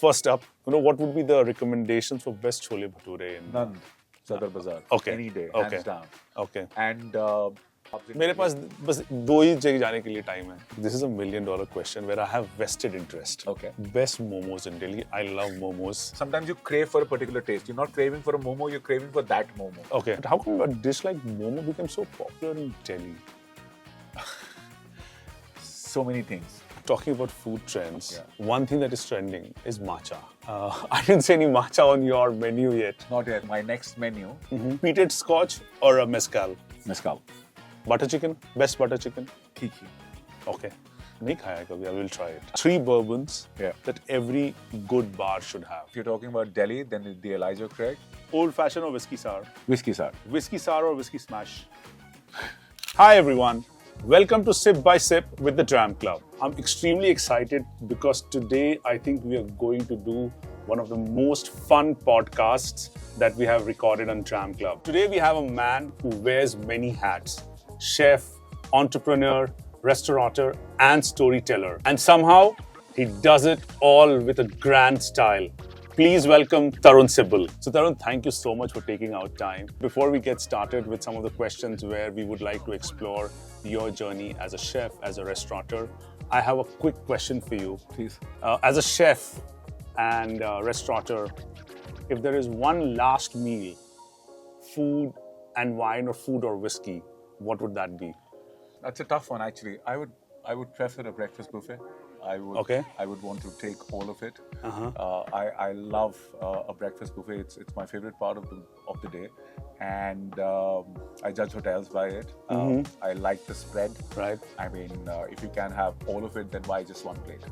First up, what would be the recommendations for best chole bhature in None. Sadar Bazaar. Okay. Any day, Okay. hands down. Okay. And मेरे पास बस दो ही जगह जाने के लिए time है. This is $1 million question where I have vested interest. Okay. Best momos in Delhi. I love momos. Sometimes you crave for a particular taste. You're not craving for a momo, you're craving for that momo. Okay. How come a dish like momo became so popular in Delhi? So many things. Talking about food trends, one thing that is trending is matcha. I didn't see any matcha on your menu yet. Not yet. My next menu. Peated scotch or a mezcal? Mezcal. Butter chicken? Best butter chicken? Khi Khi. Okay. नहीं खाया है कभी. I will try it. 3 bourbons that every good bar should have. If you're talking about Delhi, then the Elijah Craig. Old fashioned or whiskey sour? Whiskey sour. Whiskey sour or whiskey smash? Hi everyone. Welcome to Sip by Sip with the Dram Club. I'm extremely excited because today I think we are going to do one of the most fun podcasts that we have recorded on Dram Club. Today we have a man who wears many hats. Chef, entrepreneur, restaurateur and storyteller. And somehow he does it all with a grand style. Please welcome Tarun Sibal. So Tarun, thank you so much for taking out time. Before we get started with some of the questions where we would like to explore your journey as a chef, as a restaurateur, I have a quick question for you. Please. As a chef and restaurateur, if there is one last meal, food and wine or food or whiskey, what would that be? That's a tough one, actually. I would prefer a breakfast buffet. I would want to take all of it. I love a breakfast buffet. It's my favorite part of the day, and I judge hotels by it. I like the spread. Right. I mean, if you can have all of it, then why just one plate?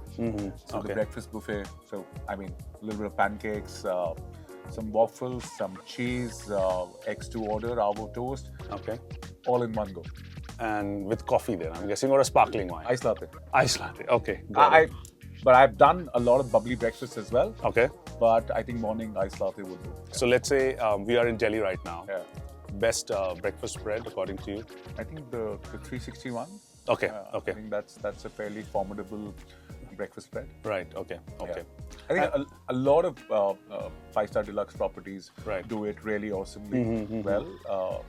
So the breakfast buffet. So I mean, a little bit of pancakes, some waffles, some cheese, eggs to order, avocado toast. Okay. All in one go. And with coffee then, I'm guessing, or a sparkling wine? Ice latte. Ice latte, okay. Got it. But I've done a lot of bubbly breakfasts as well. Okay. But I think morning ice latte would do. So let's say we are in Delhi right now. Yeah. Best breakfast spread according to you? I think the 361. Okay, I okay. think that's a fairly formidable breakfast spread. Right, okay, okay. I think a lot of 5-star deluxe properties do it really awesomely well.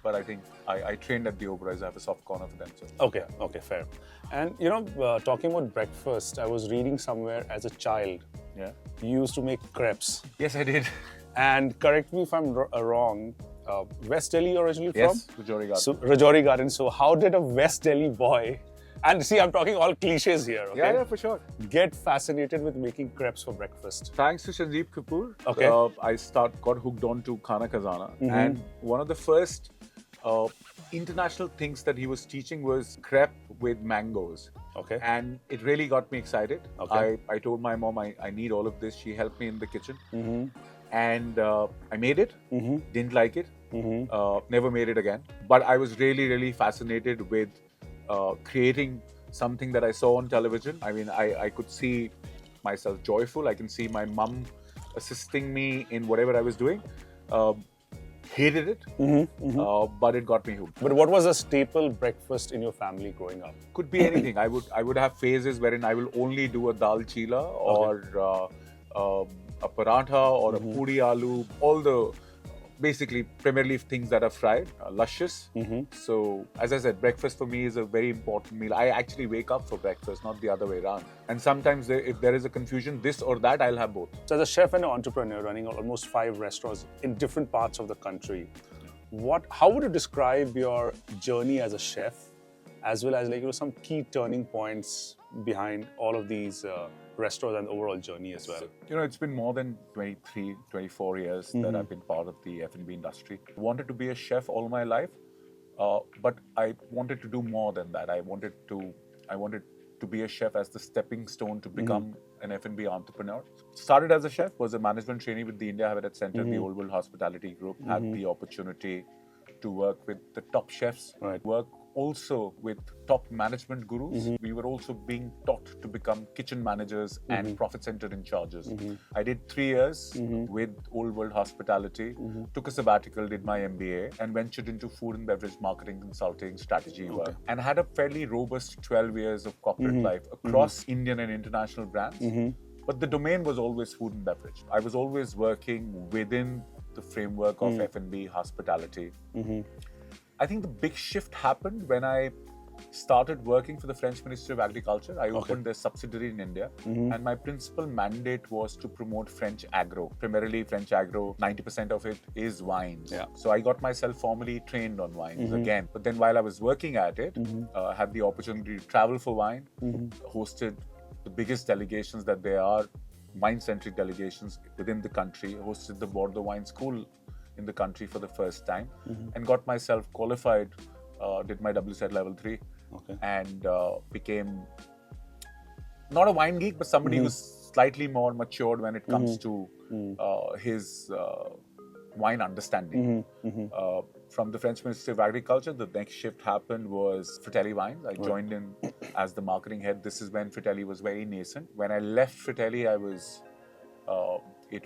But I think I trained at the Oberoi. I have a soft corner for them. So. Okay, okay, fair. And talking about breakfast, I was reading somewhere as a child, you used to make crepes. Yes, I did. And correct me if I'm wrong, West Delhi originally from? Yes, Rajouri Garden. So, Rajouri Garden. So how did a West Delhi boy, and see, I'm talking all cliches here, okay? Yeah, for sure. Get fascinated with making crepes for breakfast? Thanks to Sanjeev Kapoor, okay. I got hooked on to Khana Khazana. And one of the first international things that he was teaching was crepe with mangoes. Okay. And it really got me excited. Okay. I told my mom I need all of this. She helped me in the kitchen. And I made it, didn't like it, never made it again. But I was really, really fascinated with creating something that I saw on television. I mean, I could see myself joyful. I can see my mum assisting me in whatever I was doing. Hated it, but it got me hooked. But what was a staple breakfast in your family growing up? Could be anything. I would have phases wherein I will only do a dal chila or a paratha or a puri aloo, all the basically primarily things that are fried, luscious. So as I said, breakfast for me is a very important meal. I actually wake up for breakfast, not the other way around. And sometimes if there is a confusion, this or that, I'll have both. So as a chef and an entrepreneur running almost 5 restaurants in different parts of the country, how would you describe your journey as a chef, as well as some key turning points behind all of these restaurants and the overall journey as well? It's been more than 23, 24 years that I've been part of the F&B industry. I wanted to be a chef all my life, but I wanted to do more than that. I wanted to be a chef as the stepping stone to become an F&B entrepreneur. Started as a chef, was a management trainee with the India Habitat Center, the Old World Hospitality Group, had the opportunity to work with the top chefs, work also with top management gurus. We were also being taught to become kitchen managers and profit center in charges. I did 3 years with Old World Hospitality, took a sabbatical, did my MBA, and ventured into food and beverage marketing, consulting, strategy work, and had a fairly robust 12 years of corporate life across Indian and international brands. But the domain was always food and beverage. I was always working within the framework of F&B, hospitality. I think the big shift happened when I started working for the French Ministry of Agriculture. I opened their subsidiary in India, and my principal mandate was to promote French agro. Primarily French agro, 90% of it is wines. So I got myself formally trained on wines again. But then while I was working at it, had the opportunity to travel for wine, hosted the biggest delegations that there are, wine-centric delegations within the country, hosted the Bordeaux Wine School in the country for the first time, and got myself qualified, did my WSET level 3, and became not a wine geek, but somebody who's slightly more matured when it comes to his wine understanding. From the French Ministry of Agriculture, the next shift happened was Fratelli Wines. I joined in as the marketing head. This is when Fratelli was very nascent. When I left Fratelli, it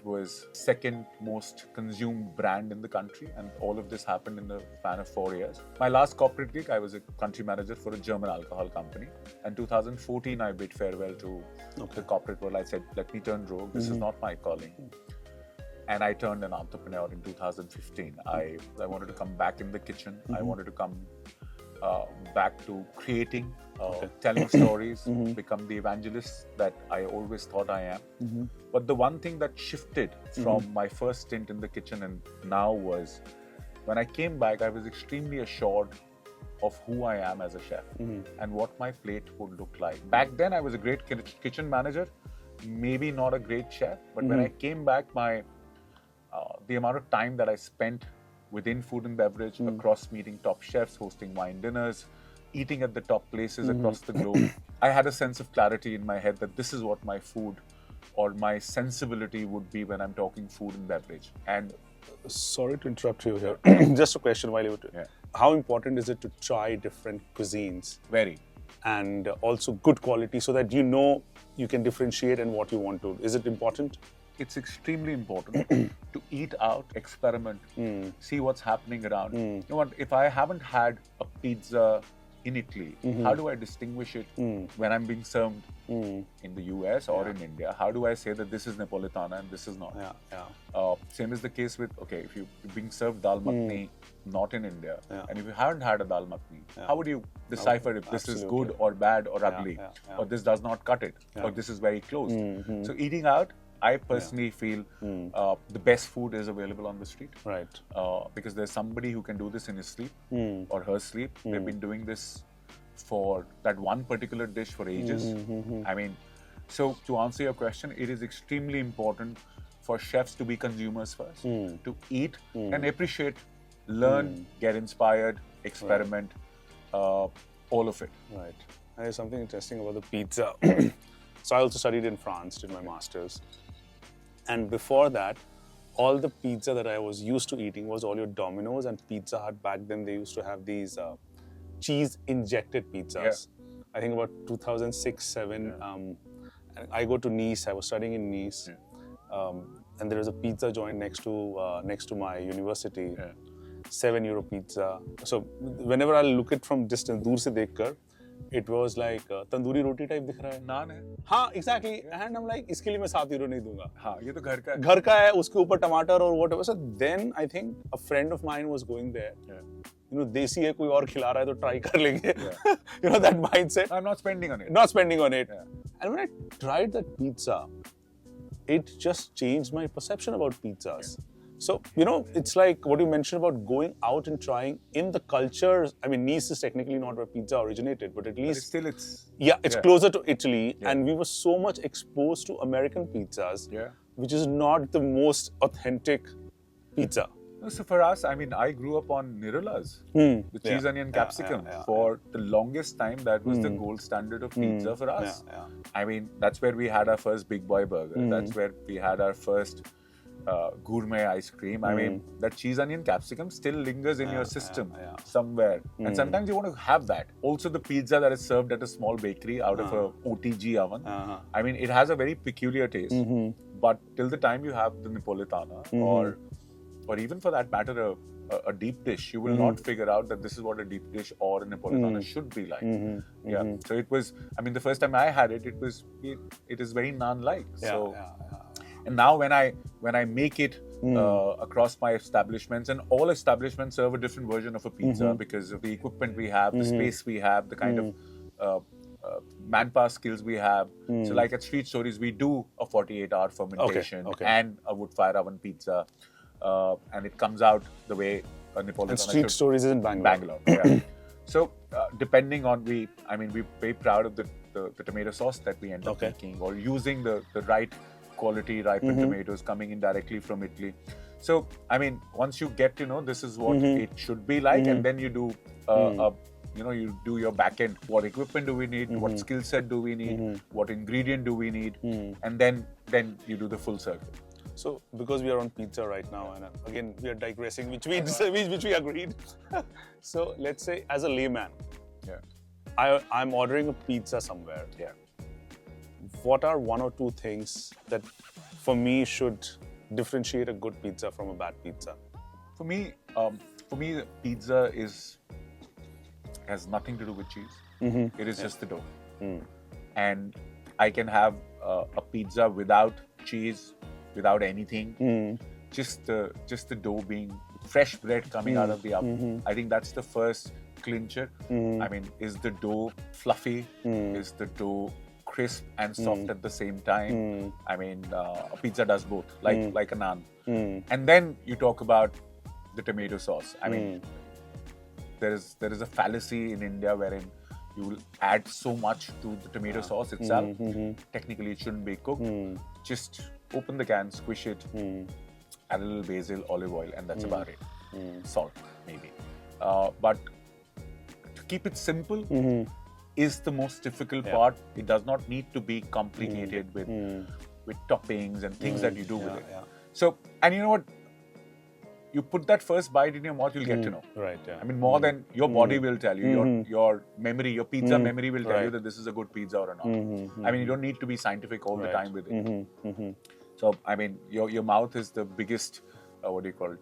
was second most consumed brand in the country, and all of this happened in the span of 4 years. My last corporate gig, I was a country manager for a German alcohol company. In 2014, I bid farewell to the corporate world. I said, let me turn rogue. This is not my calling. And I turned an entrepreneur in 2015. I wanted to come back in the kitchen. I wanted to come back to creating, telling stories, become the evangelist that I always thought I am. But the one thing that shifted from my first stint in the kitchen and now was, when I came back, I was extremely assured of who I am as a chef and what my plate would look like. Back then, I was a great kitchen manager, maybe not a great chef, but when I came back, the amount of time that I spent within food and beverage, across meeting top chefs, hosting wine dinners, eating at the top places across the globe, I had a sense of clarity in my head that this is what my food or my sensibility would be when I'm talking food and beverage. And sorry to interrupt you here. Just a question while you were how important is it to try different cuisines? Very. And also good quality so that you know you can differentiate and what you want to. Is it important? It's extremely important to eat out, experiment, see what's happening around. You know what? If I haven't had a pizza in Italy, how do I distinguish it when I'm being served in the US or in India? How do I say that this is Napolitana and this is not? Same is the case with, if you're being served dal makhni not in India, and if you haven't had a dal makhni, how would you decipher if this is good or bad or ugly, or this does not cut it, or this is very close? So eating out, I personally feel the best food is available on the street. Right. Because there's somebody who can do this in his sleep or her sleep. They've been doing this for that one particular dish for ages. I mean, so to answer your question, it is extremely important for chefs to be consumers first, to eat and appreciate, learn, get inspired, experiment, all of it. Right. And there's something interesting about the pizza. So I also studied in France, did my master's. And before that, all the pizza that I was used to eating was all your Domino's and Pizza Hut. Back then, they used to have these cheese-injected pizzas. I think about 2006-07. And I go to Nice. I was studying in Nice. And there was a pizza joint next to my university. €7 pizza. So whenever I look at from distance, दूर से देखकर, it was like tandoori roti type दिख रहा है. नान है. हाँ, exactly. And I'm like, इसके लिए मैं €7 नहीं दूंगा. हाँ, ये तो घर का है. घर का है, उसके ऊपर टमाटर और whatever. So then I think a friend of mine was going there. You know, देसी है, कोई और खिला रहा है तो try कर लेंगे. You know, that mindset. I'm not spending on it. Not spending on it. And when I tried that pizza, it just changed my perception about pizzas. So, you know, it's like what you mentioned about going out and trying in the culture. I mean, Nice is technically not where pizza originated, but at least... But it's closer to Italy. And we were so much exposed to American pizzas, which is not the most authentic pizza. So for us, I mean, I grew up on Nirolas, the cheese, onion, capsicum. For the longest time, that was the gold standard of pizza for us. I mean, that's where we had our first Big Boy burger. That's where we had our first... gourmet ice cream. I mean, that cheese, onion, capsicum still lingers in your system somewhere. And sometimes you want to have that. Also, the pizza that is served at a small bakery out of a OTG oven. I mean, it has a very peculiar taste. But till the time you have the Napolitana or even for that matter, a deep dish, you will not figure out that this is what a deep dish or a Napolitana should be like. Yeah. So it was. I mean, the first time I had it, it is very naan-like. So, and now when I make it across my establishments, and all establishments serve a different version of a pizza because of the equipment we have, the space we have, the kind of manpower skills we have. So like at Street Stories, we do a 48-hour fermentation and a wood fire oven pizza, and it comes out the way a Napolitana And Street Stories is in Bangalore. Yeah. So depending on we're very proud of the tomato sauce that we end up making, or using the right quality ripened tomatoes coming in directly from Italy. So I mean, once you get to know this is what it should be like, and then you do you do your back end. What equipment do we need? What skill set do we need? What ingredient do we need? And then you do the full circle. So, because we are on pizza right now, and again we are digressing, which we agreed. So, let's say as a layman, I'm ordering a pizza somewhere. Yeah. What are one or two things that, for me, should differentiate a good pizza from a bad pizza? For me, pizza has nothing to do with cheese. It is just the dough, and I can have a pizza without cheese, without anything. Just the dough being fresh bread coming out of the oven. I think that's the first clincher. I mean, is the dough fluffy? Is the dough crisp and soft at the same time? I mean, a pizza does both, like a naan. And then you talk about the tomato sauce. I mean, there is a fallacy in India wherein you will add so much to the tomato sauce itself. Technically, it shouldn't be cooked. Just open the can, squish it, add a little basil, olive oil, and that's about it. Salt, maybe. But to keep it simple is the most difficult part. It does not need to be complicated with toppings and things that you do with it. So, and you know what? You put that first bite in your mouth, you'll get to know. Right, yeah. I mean, more than your body will tell you, your memory, your pizza memory will tell you that this is a good pizza or not. I mean, you don't need to be scientific all the time with it. So, I mean, your mouth is the biggest,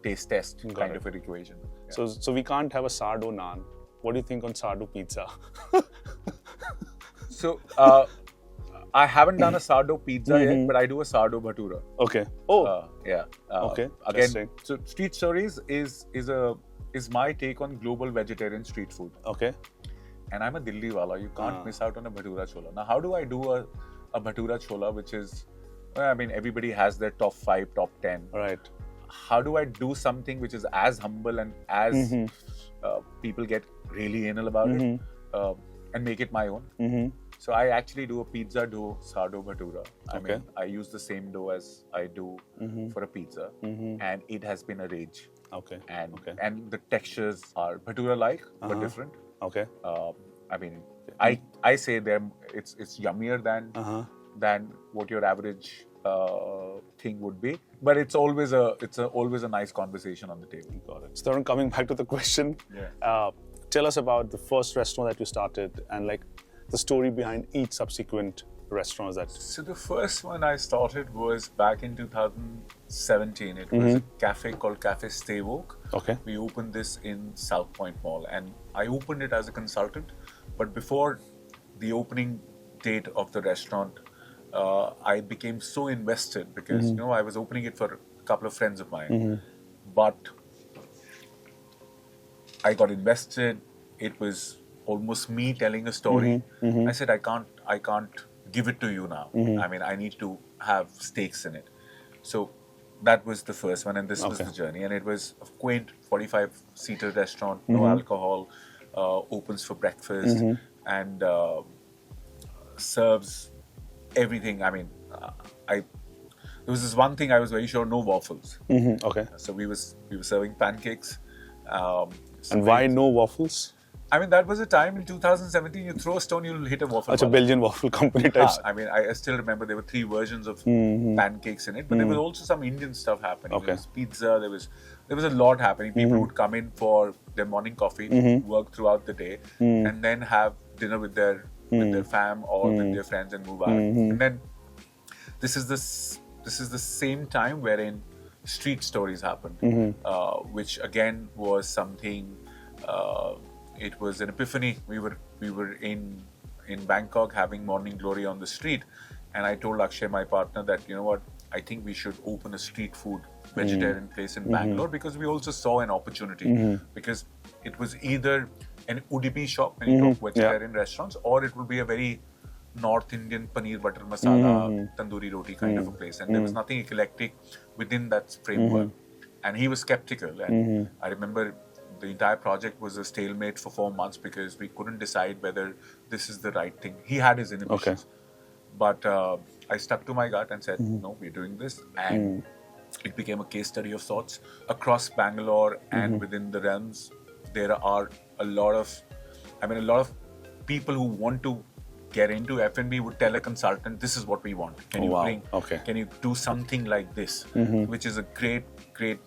taste test kind of an equation. Yeah. So we can't have a sourdough naan. What do you think on sourdough pizza? So, I haven't done a sourdough pizza yet, but I do a sourdough bhatura. Okay. Okay. Again, so Street Stories is my take on global vegetarian street food. Okay. And I'm a Delhi wala. You can't miss out on a bhatura chola. Now, how do I do a bhatura chola, which is, I mean, everybody has their top 5, top 10. Right. How do I do something which is as humble and as people get really anal about it, and make it my own? So I actually do a pizza dough sourdough bhatura. I mean, I use the same dough as I do for a pizza, and it has been a rage. Okay. And the textures are bhatura-like but different. Okay. I mean, I say it's yummier than what your average thing would be, but it's always a nice conversation on the table. Got it. So, Tarun, coming back to the question, tell us about the first restaurant that you started and like the story behind each subsequent restaurant that. So the first one I started was back in 2017. It was a cafe called Cafe Stay Woke. Okay. We opened this in South Point Mall, and I opened it as a consultant. But before the opening date of the restaurant, I became so invested because I was opening it for a couple of friends of mine, but I got invested. It was almost me telling a story. I said, I can't give it to you now. I mean, I need to have stakes in it. So that was the first one, and this was the journey. And it was a quaint 45-seater restaurant, no alcohol, opens for breakfast, and serves everything. I mean, there was this one thing I was very sure: no waffles. Okay. So we were serving pancakes. And why no waffles? I mean, that was a time in 2017. You throw a stone, you'll hit a waffle. It's a Belgian waffle company types. I mean, I still remember there were 3 versions of pancakes in it, but there was also some Indian stuff happening. There was pizza. There was a lot happening. People would come in for their morning coffee, work throughout the day, and then have dinner with their fam or with their friends and move out. And then this is the same time wherein street stories happened, which again was something. It was an epiphany. We were in Bangkok having morning glory on the street, and I told Akshay, my partner, that you know what, I think we should open a street food vegetarian place in Bangalore, because we also saw an opportunity, because it was either an Udupi shop when you talk vegetarian restaurants, or it would be a very North Indian paneer butter masala tandoori roti kind of a place, and there was nothing eclectic within that framework. And he was skeptical, and I remember the entire project was a stalemate for 4 months because we couldn't decide whether this is the right thing. He had his inhibitions, but I stuck to my gut and said, no, we're doing this, and it became a case study of sorts across Bangalore and within the realms. There are a lot of people who want to get into F&B would tell a consultant, this is what we want. Can you can you do something like this? Which is a great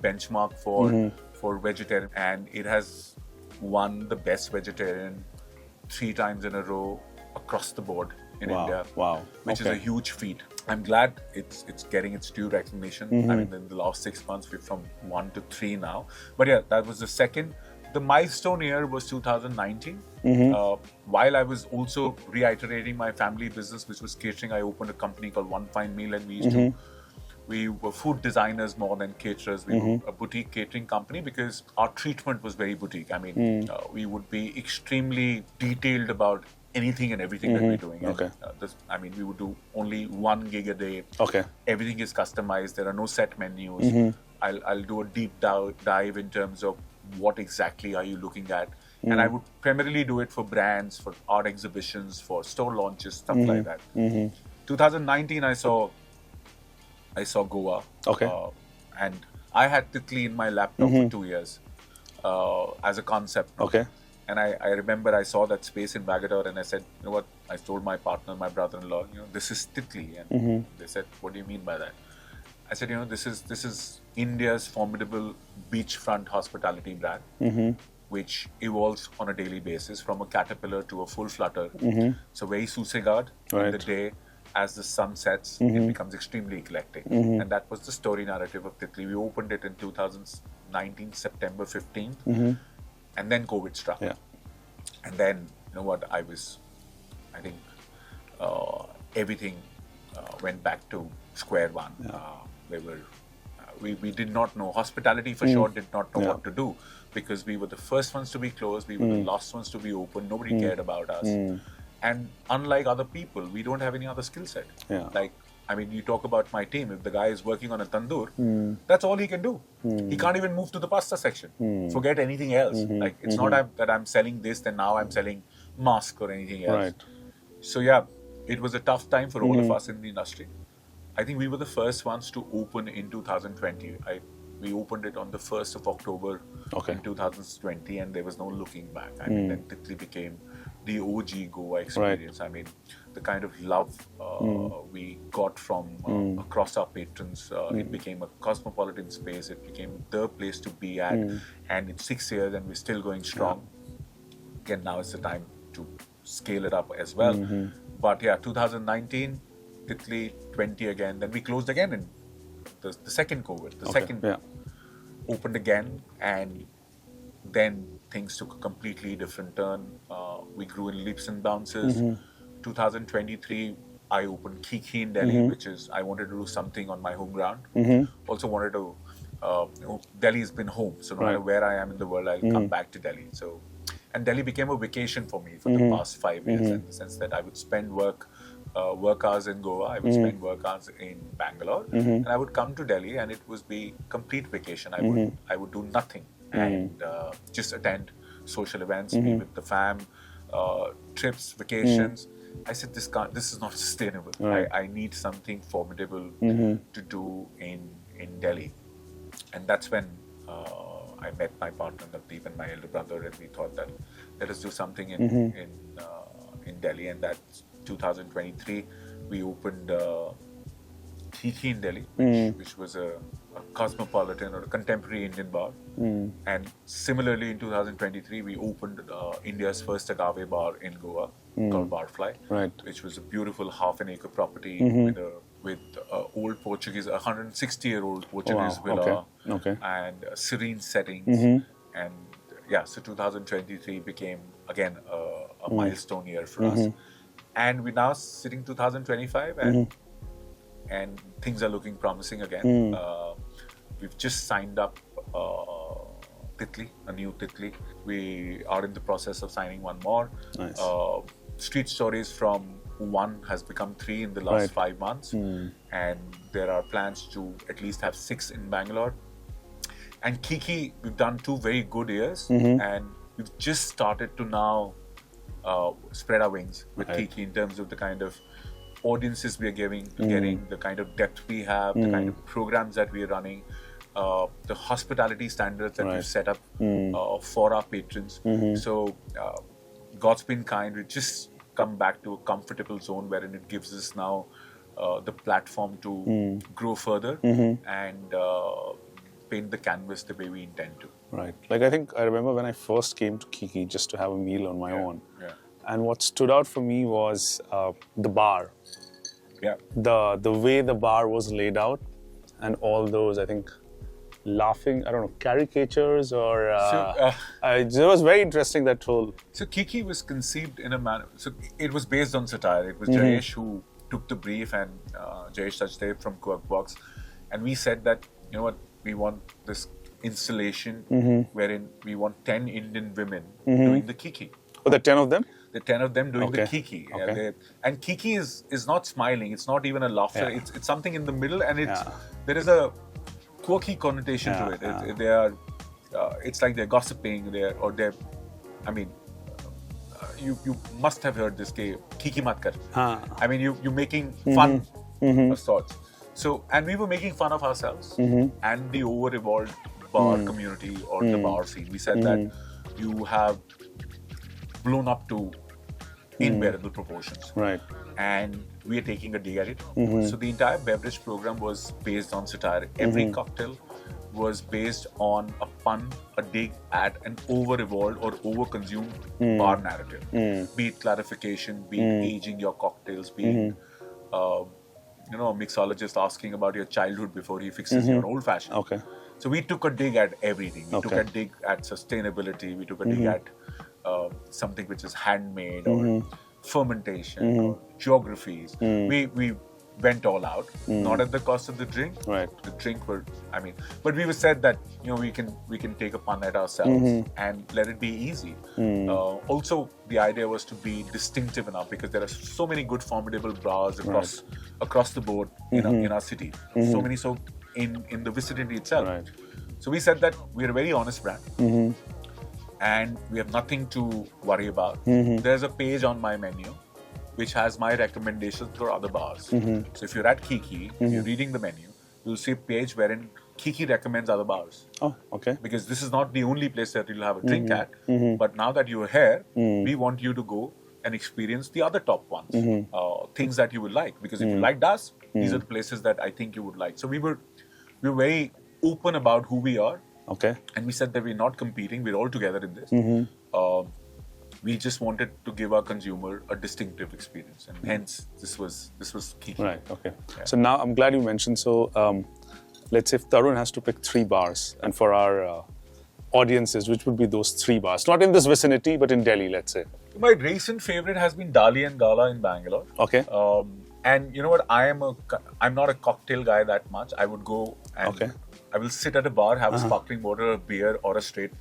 benchmark for vegetarian, and it has won the best vegetarian 3 times in a row across the board in India, which is a huge feat. I'm glad it's getting its due recognition. I mean, in the last 6 months, we're from 1 to 3 now. But yeah, that was the second. The milestone year was 2019. While I was also reiterating my family business, which was catering, I opened a company called One Fine Meal, and we were food designers more than caterers. We were a boutique catering company because our treatment was very boutique. I mean, we would be extremely detailed about anything and everything that we're doing. And, we would do only 1 gig a day. Everything is customized. There are no set menus. I'll do a deep dive in terms of what exactly are you looking at. And I would primarily do it for brands, for art exhibitions, for store launches, stuff like that. 2019, I saw Goa. And I had Titli in my laptop for 2 years as a concept. And I remember I saw that space in Bangalore, and I said, you know what? I told my partner, my brother-in-law, this is Titli. And they said, what do you mean by that? I said, this is India's formidable beachfront hospitality brand, which evolves on a daily basis from a caterpillar to a full flutter. So very sousegard in the day. As the sun sets, it becomes extremely eclectic. And that was the story narrative of Titli. We opened it in 2019, September 15th. And then COVID struck. And then, you know what, I think everything went back to square one. We did not know. Hospitality for sure did not know what to do, because we were the first ones to be closed. We were the last ones to be open. Nobody cared about us. And unlike other people, we don't have any other skill set. Like, I mean, you talk about my team. If the guy is working on a tandoor, that's all he can do. He can't even move to the pasta section. Forget anything else. Like, it's not that I'm selling this, then now I'm selling mask or anything else. So yeah, it was a tough time for all of us in the industry. I think we were the first ones to open in 2020. We opened it on the 1st of October in 2020, and there was no looking back. I mean, then Titli became the OG Goa experience. I mean, the kind of love we got from across our patrons, it became a cosmopolitan space. It became the place to be at. And it's 6 years and we're still going strong. Again, now is the time to scale it up as well. But yeah, 2019, Titli, 20 again. Then we closed again in the second COVID. The second opened again, and then things took a completely different turn. We grew in leaps and bounces. 2023, I opened Khi Khi in Delhi, which is, I wanted to do something on my home ground. Also wanted to, Delhi has been home, so no matter where I am in the world, I'll come back to Delhi. So, and Delhi became a vacation for me for the past 5 years, in the sense that I would spend work hours in Goa, I would spend work hours in Bangalore, and I would come to Delhi, and it would be complete vacation. I would do nothing and just attend social events, be with the fam, trips, vacations. I said, this is not sustainable. I need something formidable to do in Delhi. And that's when I met my partner Navdeep and my elder brother, and we thought that let us do something in Delhi. And that's 2023. We opened Khi Khi in Delhi, which was a cosmopolitan or a contemporary Indian bar. And similarly, in 2023, we opened India's first agave bar in Goa called Barfly, which was a beautiful half an acre property with a old Portuguese, 160-year-old Portuguese Wow. villa, Okay. and serene settings. And yeah, so 2023 became again a milestone year for us. And we're now sitting 2025, and things are looking promising again. We've just signed up Titli, a new Titli. We are in the process of signing one more. Nice. Street stories from one has become three in the last 5 months, and there are plans to at least have 6 in Bangalore. And Khi Khi, we've done 2 very good years, and we've just started to now spread our wings with Khi Khi in terms of the kind of audiences we are getting, the kind of depth we have, the kind of programs that we are running, the hospitality standards that we've set up for our patrons. So God's been kind. We've just come back to a comfortable zone wherein it gives us now the platform to grow further and paint the canvas the way we intend to. Right. Like, I think I remember when I first came to Khi Khi just to have a meal on my own. Yeah. And what stood out for me was the bar. Yeah. The way the bar was laid out, and all those, I think, laughing, I don't know, caricatures or... it was very interesting, that whole... So Khi Khi was conceived in a manner... So it was based on satire. It was Jayesh who took the brief, and Jayesh Sachdev from Workbox. And we said that, you know what, we want this installation wherein we want 10 Indian women doing the Khi Khi. Oh, the 10 of them? The 10 of them doing the Khi Khi. Okay. And Khi Khi is not smiling. It's not even a laughter. It's something in the middle, and there is a quirky connotation to it. They are, it's like they're gossiping. I mean, you must have heard this game, Khi Khi mat kar. I mean, you're making fun of sorts. So, and we were making fun of ourselves and the over-evolved bar community or the bar scene. We said that you have blown up to unbearable proportions. Right. And we are taking a dig at it. So the entire beverage program was based on satire. Every cocktail was based on a pun, a dig at an over-evolved or over-consumed bar narrative. Be it clarification, be it aging your cocktails, be it a mixologist asking about your childhood before he fixes your old-fashioned. Okay. So we took a dig at everything. We took a dig at sustainability. We took a dig at something which is handmade or fermentation or geographies. We went all out, not at the cost of the drink. Right. The drink but we said that we can take a pun at ourselves and let it be easy. Also, the idea was to be distinctive enough because there are so many good formidable bars across the board in our city. So many in the vicinity itself. Right. So we said that we're a very honest brand. And we have nothing to worry about. There's a page on my menu which has my recommendations for other bars. So if you're at Khi Khi, you're reading the menu, you'll see a page wherein Khi Khi recommends other bars. Oh, okay. Because this is not the only place that you'll have a drink at, but now that you're here, we want you to go and experience the other top ones, things that you would like. Because if you liked us, these are the places that I think you would like. So we were very open about who we are. Okay. And we said that we're not competing, we're all together in this. We just wanted to give our consumer a distinctive experience, and hence this was Khi Khi. Right, okay. Yeah. So now I'm glad you mentioned, so let's say if Tarun has to pick 3 bars, and for our audiences, which would be those 3 bars? Not in this vicinity, but in Delhi, let's say. My recent favorite has been Dali and Gala in Bangalore. Okay. And you know what, I'm not a cocktail guy that much. I would go and I will sit at a bar, have a sparkling water, a beer, or a straight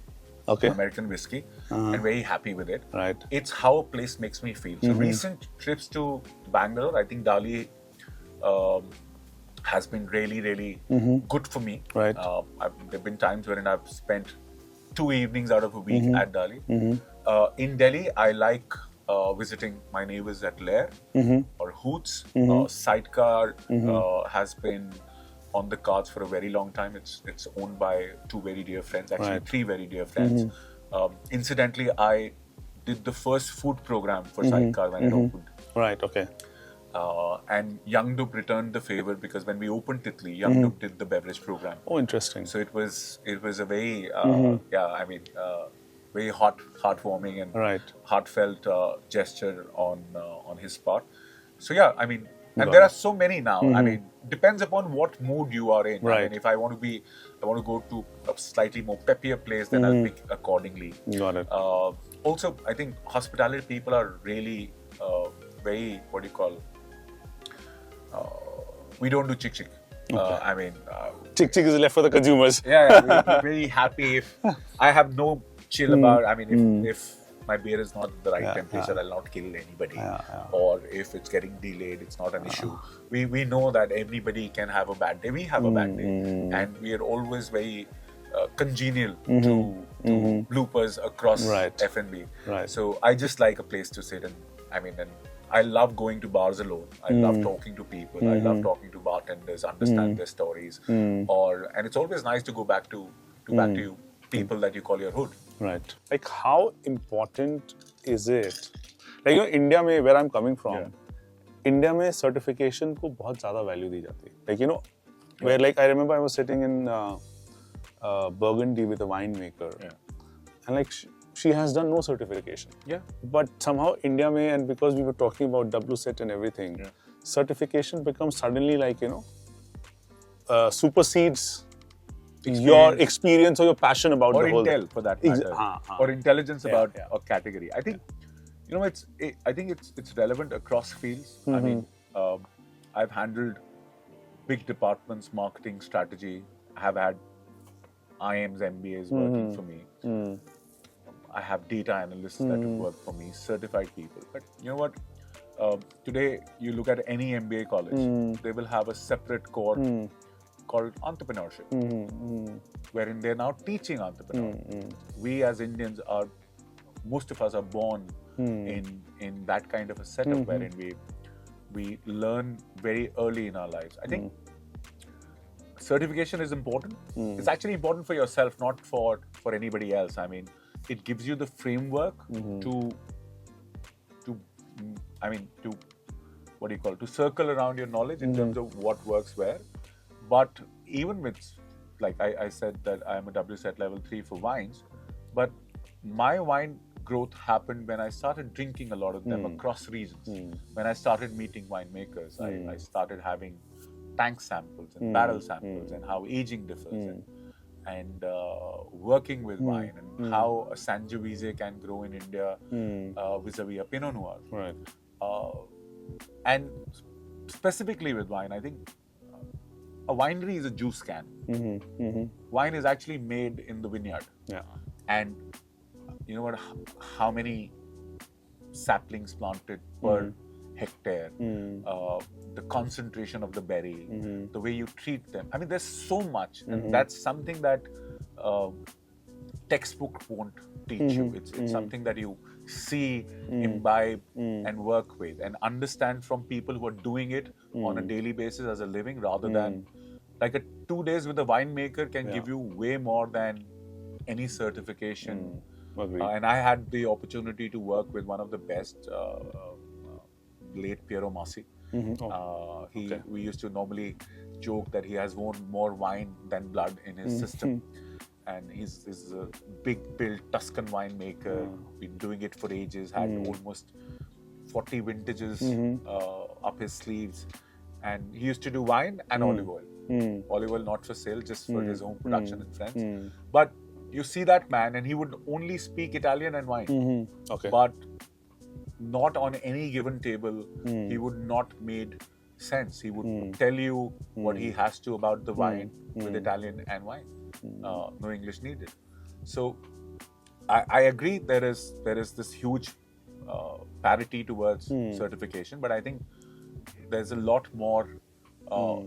American whiskey, and very happy with it. Right. It's how a place makes me feel. So recent trips to Bangalore, I think Dali has been really, really good for me. Right. There've been times wherein I've spent 2 evenings out of a week at Dali. In Delhi, I like visiting my neighbors at Lair or Hoots. Sidecar has been on the cards for a very long time. It's owned by 2 very dear friends, actually 3 very dear friends. Incidentally, I did the first food program for Sidecar when it opened. Right, okay. And Young Dub returned the favor because when we opened Titli, Young Dub did the beverage program. Oh, interesting. So it was a very very heartwarming and heartfelt gesture on his part. So yeah, I mean, And there are so many now. I mean, depends upon what mood you are in. Right. I mean, if I want to go to a slightly more peppier place, then I'll pick accordingly. Got it. Also, I think hospitality people are really very, what do you call, we don't do chick. I mean, Chick is left for the consumers. we're very happy if I have no chill about. I mean, if my beer is not the right temperature, I'll not kill anybody. Or if it's getting delayed, it's not an issue. We know that everybody can have a bad day. We have a bad day, and we are always very congenial to bloopers across F&B. Right. So I just like a place to sit, and I love going to bars alone. I love talking to people. I love talking to bartenders, understand their stories. And it's always nice to go back to you people that you call your hood. Right. Like, how important is it? Like, India mein, where I'm coming from, India mein certification ko bahut zyada value di jati hai. Like, where like I remember I was sitting in Burgundy with a winemaker, and like she has done no certification. Yeah. But somehow India mein, and because we were talking about WSET and everything, certification becomes suddenly like, supersedes your experience or your passion about or the whole intel for that matter, or intelligence about a category. I think it's relevant across fields. I mean, I've handled big departments, marketing, strategy. I have had IMs, MBAs working for me. I have data analysts that work for me, certified people. But you know what? Today, you look at any MBA college, they will have a separate core called entrepreneurship, wherein they're now teaching entrepreneurship. We as Indians most of us are born in that kind of a setup wherein we learn very early in our lives. I think certification is important. It's actually important for yourself, not for anybody else. I mean, it gives you the framework to circle around your knowledge in terms of what works where. But even with, like I said that I'm a WSET level 3 for wines, but my wine growth happened when I started drinking a lot of them across regions. When I started meeting winemakers, I started having tank samples and barrel samples and how aging differs and working with wine and how a Sangiovese can grow in India vis-a-vis a Pinot Noir. Right. And specifically with wine, I think a winery is a juice can. Wine is actually made in the vineyard. Yeah. And you know what? How many saplings planted per hectare, the concentration of the berry, the way you treat them. I mean, there's so much, and that's something that textbook won't teach you. It's something that you see, imbibe, and work with, and understand from people who are doing it on a daily basis as a living, rather than like a 2 days with a winemaker can give you way more than any certification. And I had the opportunity to work with one of the best, late Piero Massi. We used to normally joke that he has more wine than blood in his system. And he's a big built Tuscan winemaker, been doing it for ages, had almost 40 vintages up his sleeves. And he used to do wine and olive oil. Olive oil not for sale, just for his own production and friends. But you see that man, and he would only speak Italian and wine. But not on any given table, he would not made sense. He would tell you what he has to about the wine with Italian and wine. No English needed. So I agree there is this huge parity towards certification, but I think there's a lot more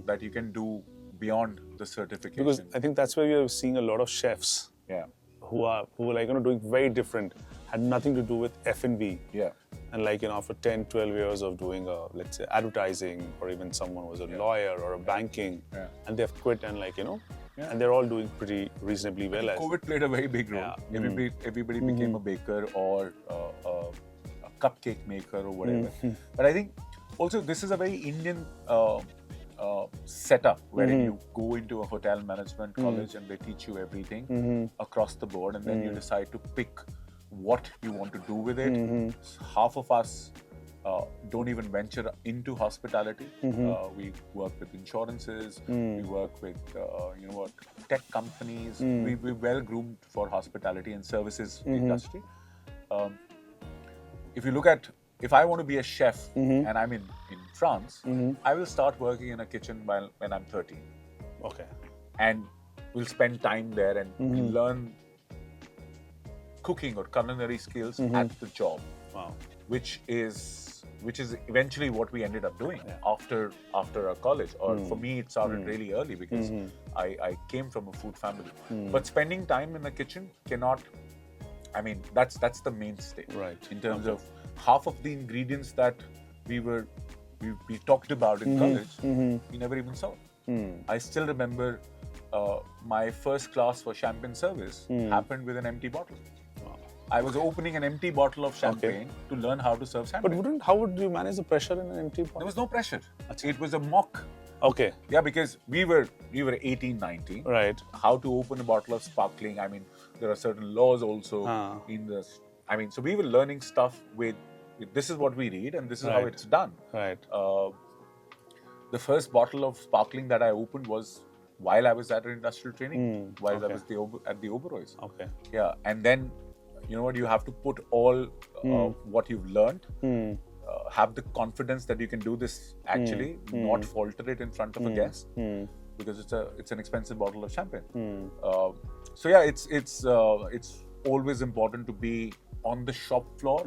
that you can do beyond the certification. Because I think that's where we are seeing a lot of chefs who are like doing very different, had nothing to do with F&B. And like after 10, 12 years of doing let's say advertising, or even someone was a lawyer or a banking, and they've quit and and they're all doing pretty reasonably well. COVID played a very big role. Everybody became a baker or a cupcake maker or whatever. But I think also this is a very Indian setup wherein you go into a hotel management college and they teach you everything across the board, and then you decide to pick what you want to do with it. Half of us don't even venture into hospitality. We work with insurances. We work with tech companies. We're well groomed for hospitality and services industry. If I want to be a chef and I'm in France, I will start working in a kitchen when I'm 13. Okay. And we'll spend time there and we'll learn cooking or culinary skills at the job. Wow. Which is eventually what we ended up doing after our college. Or for me, it started really early because I came from a food family. But spending time in the kitchen that's the mainstay. Right. In terms of half of the ingredients that we talked about in college, we never even saw. I still remember my first class for champagne service happened with an empty bottle. I was opening an empty bottle of champagne to learn how to serve champagne. But how would you manage the pressure in an empty bottle? There was no pressure. It was a mock. Okay. Yeah, because we were 18, 19. Right. How to open a bottle of sparkling. There are certain laws also in this. So we were learning stuff with this is what we read and this is how it's done. Right. The first bottle of sparkling that I opened was while I was at an industrial training, while I was at the Oberois. Okay. Yeah, and then you have to put all what you've learned, have the confidence that you can do this actually, not falter it in front of a guest, because it's an expensive bottle of champagne. So yeah, it's always important to be on the shop floor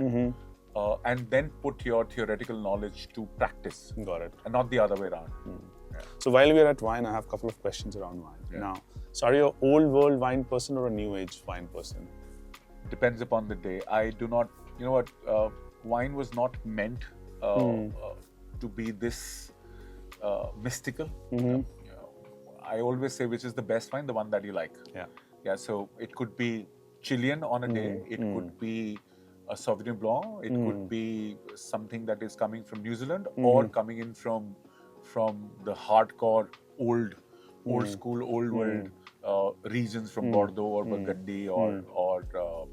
and then put your theoretical knowledge to practice. Got it. And not the other way around. Yeah. So while we're at wine, I have a couple of questions around wine. Yeah. Now, so are you an old world wine person or a new age wine person? Depends upon the day. I do not, wine was not meant to be this mystical. I always say which is the best wine, the one that you like. Yeah, so it could be Chilean on a day, it could be a Sauvignon Blanc, it could be something that is coming from New Zealand or coming in from the hardcore old school, old world regions from Bordeaux or Burgundy or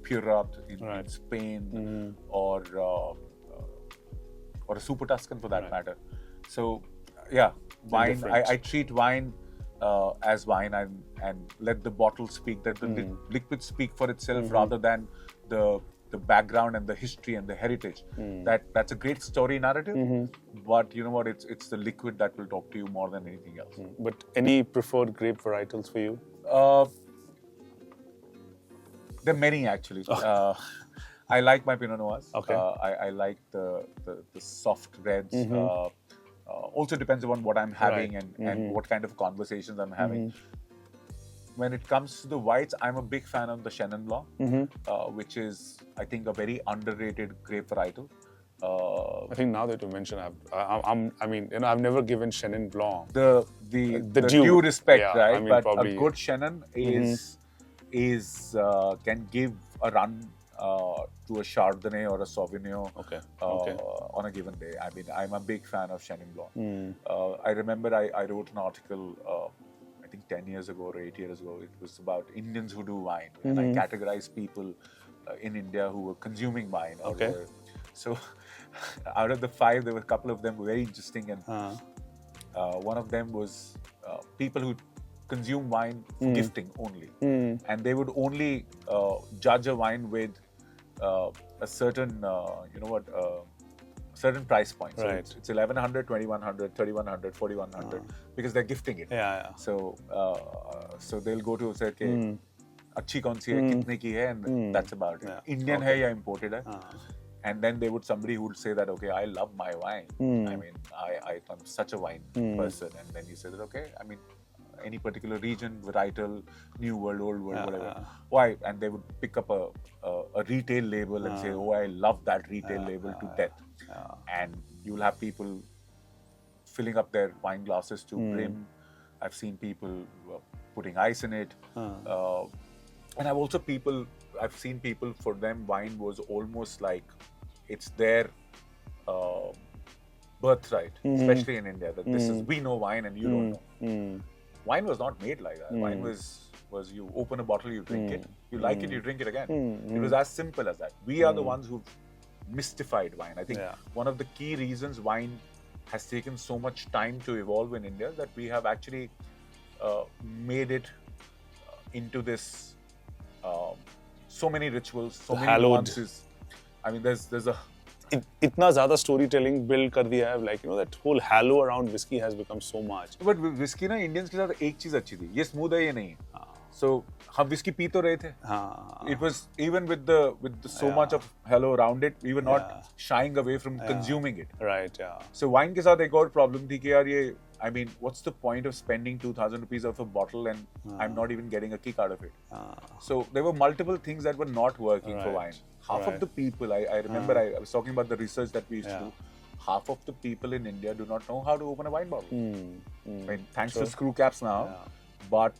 Peurat in Spain or a Super Tuscan for that matter. So yeah, wine. I treat wine as wine and let the bottle speak, let the liquid speak for itself rather than the background and the history and the heritage. That's a great story narrative, but you know what? It's the liquid that will talk to you more than anything else. But any preferred grape varietals for you? There are many actually. I like my Pinot Noirs. Okay. I like the soft reds. Also depends upon what I'm having and what kind of conversations I'm having. When it comes to the whites, I'm a big fan of the Chenin Blanc, which is, I think, a very underrated grape varietal. I think now that you mention, I've never given Chenin Blanc The due respect, right? But probably a good Chenin is can give a run to a Chardonnay or a Sauvignon on a given day. I'm a big fan of Chenin Blanc. I remember I wrote an article, I think 10 years ago or 8 years ago. It was about Indians who do wine. And I categorized people in India who were consuming wine. So out of the 5, there were a couple of them were very interesting. And one of them was people who consume wine for gifting only. And they would only judge a wine with a certain, certain price point. So it's 1100, 2100, 3100, 4100 because they're gifting it. So they'll go to say, okay, अच्छी कौन सी है, कितने की है, and that's about it. Indian है या imported है. And then somebody who would say that, okay, I love my wine. I'm such a wine person. And then you say that, okay, any particular region, varietal, new world, old world, whatever. Why? And they would pick up a retail label and say, oh, I love that retail label to death. And you'll have people filling up their wine glasses to brim. I've seen people putting ice in it. And I've seen people, for them, wine was almost like it's their birthright, especially in India, that this is, we know wine and you don't know. Wine was not made like that. Wine was you open a bottle, you drink it. You like it, you drink it again. It was as simple as that. We are the ones who mystified wine. I think one of the key reasons wine has taken so much time to evolve in India is that we have actually made it into this so many rituals, so many nuances. I mean, there's a इतना ज़्यादा storytelling build कर दिया है, like that whole halo around whiskey has become so much. But whiskey ना Indians के साथ एक चीज अच्छी थी, ये smooth है ये नहीं. So हम whiskey पी तो रहे थे. It was even with the so much of halo around it, we were not shying away from consuming it. Right, yeah. So wine के साथ एक और problem थी कि यार ये, I mean, what's the point of spending 2,000 rupees of a bottle and I'm not even getting a kick out of it? So there were multiple things that were not working for wine. Half of the people, I remember I was talking about the research that we used to do. Half of the people in India do not know how to open a wine bottle. I mean, thanks to screw caps now, but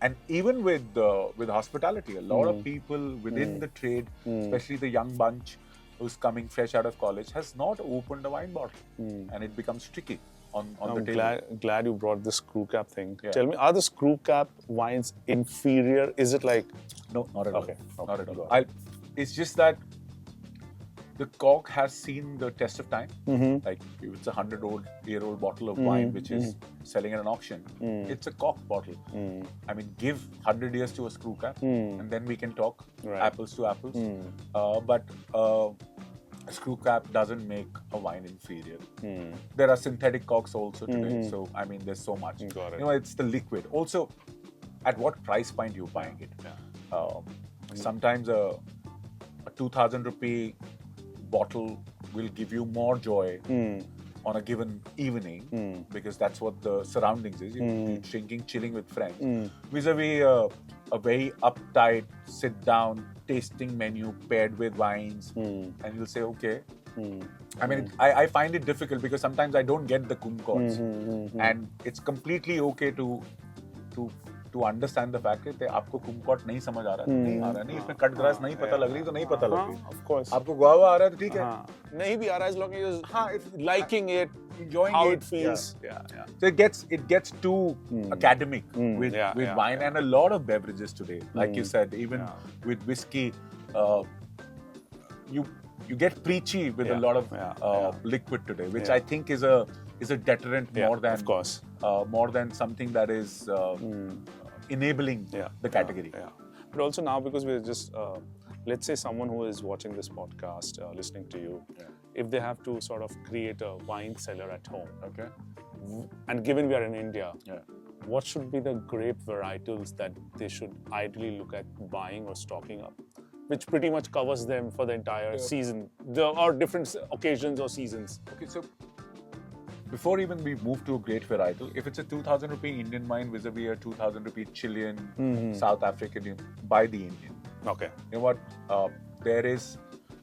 and even with hospitality, a lot of people within the trade, especially the young bunch who's coming fresh out of college, has not opened a wine bottle, and it becomes tricky on the table. Glad you brought the screw cap thing. Tell me, are the screw cap wines inferior? Is it like... No, not at all. Okay. Not at all. It's just that the cork has seen the test of time. Like if it's a 100-year-old bottle of wine which is selling at an auction, it's a cork bottle. I mean, give 100 years to a screw cap and then we can talk apples to apples. But a screw cap doesn't make a wine inferior. There are synthetic corks also today. So, I mean, there's so much. Got it. It's the liquid. Also, at what price point you're buying it. Sometimes a 2,000 rupee bottle will give you more joy on a given evening because that's what the surroundings is. You're drinking, chilling with friends. Vis-a-vis a very uptight, sit-down, tasting menu paired with wines, and you'll say, okay. I mean, I find it difficult because sometimes I don't get the kumquats, and it's completely okay to understand the fact that आपको kumquat नहीं समझ आ रहा है, नहीं आ रहा नहीं, इसमें cut grass नहीं पता लग रही तो नहीं पता लग रही. Of course. आपको guava आ रहा है तो ठीक है. नहीं भी आ रहा है, as long as you're liking it, enjoying how it feels. So it gets too academic with wine and a lot of beverages today. Like you said, even with whiskey, you get preachy with a lot of liquid today, which I think is a deterrent more than, of course, more than something that is enabling the category. But also now, because we're just, let's say someone who is watching this podcast, listening to you, if they have to sort of create a wine cellar at home, and given we are in India, what should be the grape varietals that they should ideally look at buying or stocking up, which pretty much covers them for the entire season, or different occasions or seasons? Okay, so before even we move to a great varietal, if it's a 2,000 rupee Indian wine vis-a-vis a 2,000 rupee Chilean, South African, buy the Indian. Okay. You know what?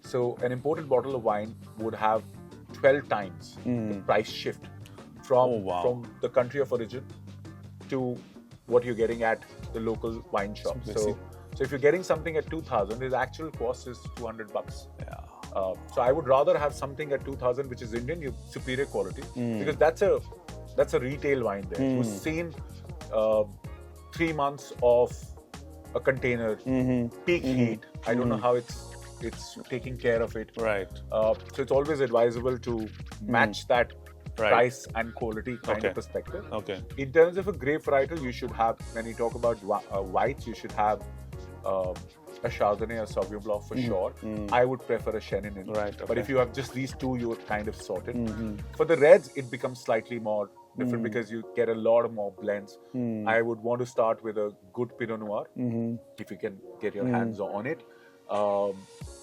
So an imported bottle of wine would have 12 times the price shift from the country of origin to what you're getting at the local wine shop. So if you're getting something at 2,000, its actual cost is $200. So I would rather have something at 2,000 which is Indian, superior quality, because that's a retail wine there. Who's seen 3 months of a container, peak heat. I don't know how it's taking care of it. Right. So it's always advisable to match that price and quality kind of perspective. Okay. In terms of a grape varietal, you should have, when you talk about whites, you should have a Chardonnay or Sauvignon Blanc for sure. I would prefer a Chenin. Right. Okay. But if you have just these two, you're kind of sorted. For the reds, it becomes slightly more different because you get a lot more blends. I would want to start with a good Pinot Noir if you can get your hands on it.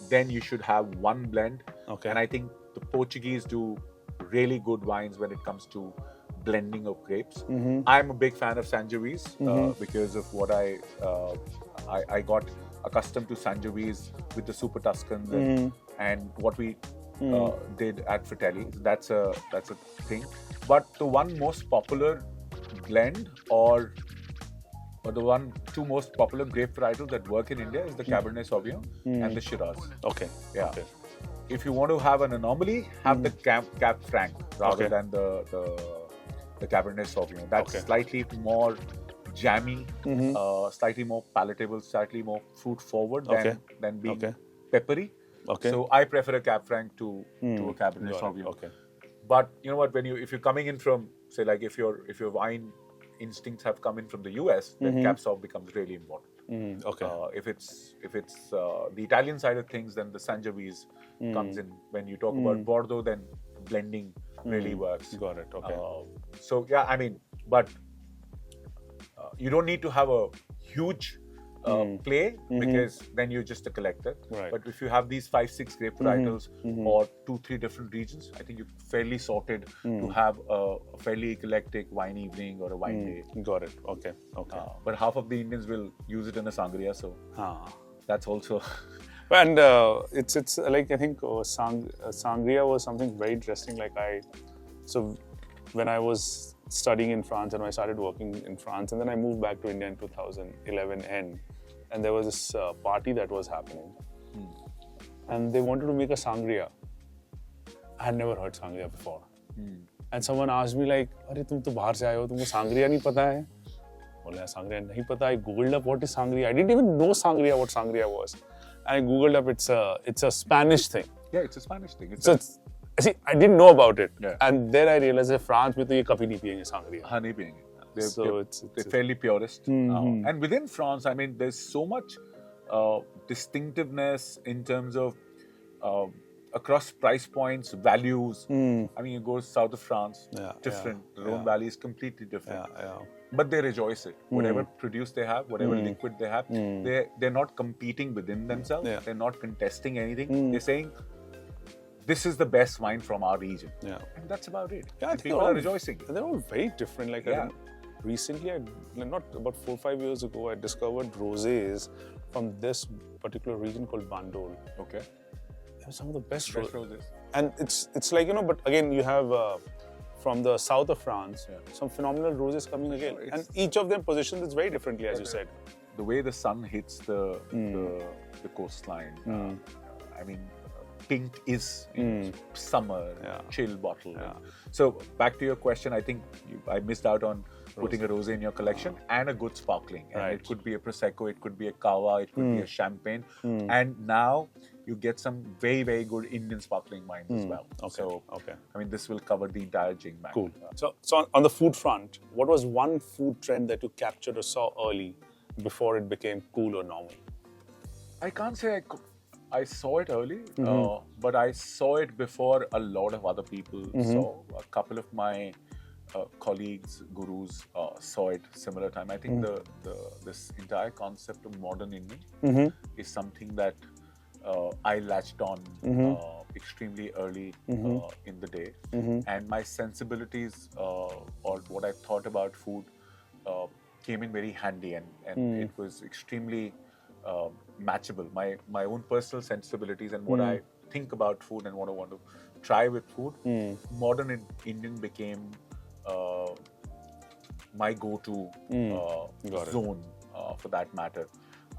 Then you should have one blend. Okay. And I think the Portuguese do really good wines when it comes to blending of grapes. I'm a big fan of Sangiovese because of what I got accustomed to Sangiovese with the Super Tuscans and what we did at Fratelli. That's a thing. But the one most popular blend or the two most popular grape varietals that work in India is the Cabernet Sauvignon and the Shiraz. Okay. Yeah. Okay. If you want to have an anomaly, have the Cab Franc rather than the Cabernet Sauvignon. That's slightly more jammy, slightly more palatable, slightly more fruit forward than being peppery. Okay. So I prefer a Cab Franc to a Cabernet Got it. Sauvignon. Okay. But you know what? If you're coming in from, say, like if your wine instincts have come in from the US, then Cab Sauv becomes really important. Okay. If it's the Italian side of things, then the Sangiovese comes in. When you talk about Bordeaux, then blending really works. Got it. Okay. So yeah, I mean, but you don't need to have a huge play because then you're just a collector. Right. But if you have these 5-6 grape varietals or 2-3 different regions, I think you're fairly sorted to have a fairly eclectic wine evening or a wine day. Got it. Okay. Okay. But half of the Indians will use it in a sangria, so that's also. And it's like I think sangria was something very interesting. So when I was studying in France and when I started working in France, and then I moved back to India in 2011 and there was this party that was happening, and they wanted to make a sangria. I had never heard sangria before, and someone asked me like, "अरे तुम तो बाहर से आए हो, तुमको sangria नहीं पता है?" बोला sangria नहीं पता. I googled up what is sangria. I didn't even know sangria what sangria was. I googled up it's a Spanish thing. Yeah, it's a Spanish thing. See, I didn't know about it, Yeah. and then I realized that France में तो ये कभी नहीं पियेंगे sangria. हाँ नहीं पियेंगे. They're it's fairly purist. And within France, I mean, there's so much distinctiveness in terms of across price points, values. I mean, you go south of France, different. The Rhone Valley is completely different. But they rejoice it. Whatever produce they have, whatever liquid they have, they're not competing within themselves. They're not contesting anything. They're saying, this is the best wine from our region. And that's about it. Yeah, People are rejoicing. They're all very different. Like recently, not about 4 or 5 years ago, I discovered rosés from this particular region called Bangalore. Okay. They're some of the best rosés. And it's like, but again, you have from the south of France, some phenomenal roses coming again. And each of them positioned this very differently, as you said. The way the sun hits the coastline, I mean, pink is summer, chill bottle. So back to your question, I think I missed out on putting a rosé in your collection and a good sparkling. And it could be a Prosecco, it could be a Cava, it could be a Champagne. And now you get some very, very good Indian sparkling wines as well. I mean, this will cover the entire jing bag. Cool. So on the food front, what was one food trend that you captured or saw early before it became cool or normal? I can't say I saw it early, but I saw it before a lot of other people saw. A couple of my colleagues, gurus, saw it similar time. I think this entire concept of modern Indian is something that I latched on extremely early in the day, and my sensibilities or what I thought about food came in very handy, and it was extremely matchable. My own personal sensibilities and what I think about food and what I want to try with food. Modern Indian became my go-to zone for that matter.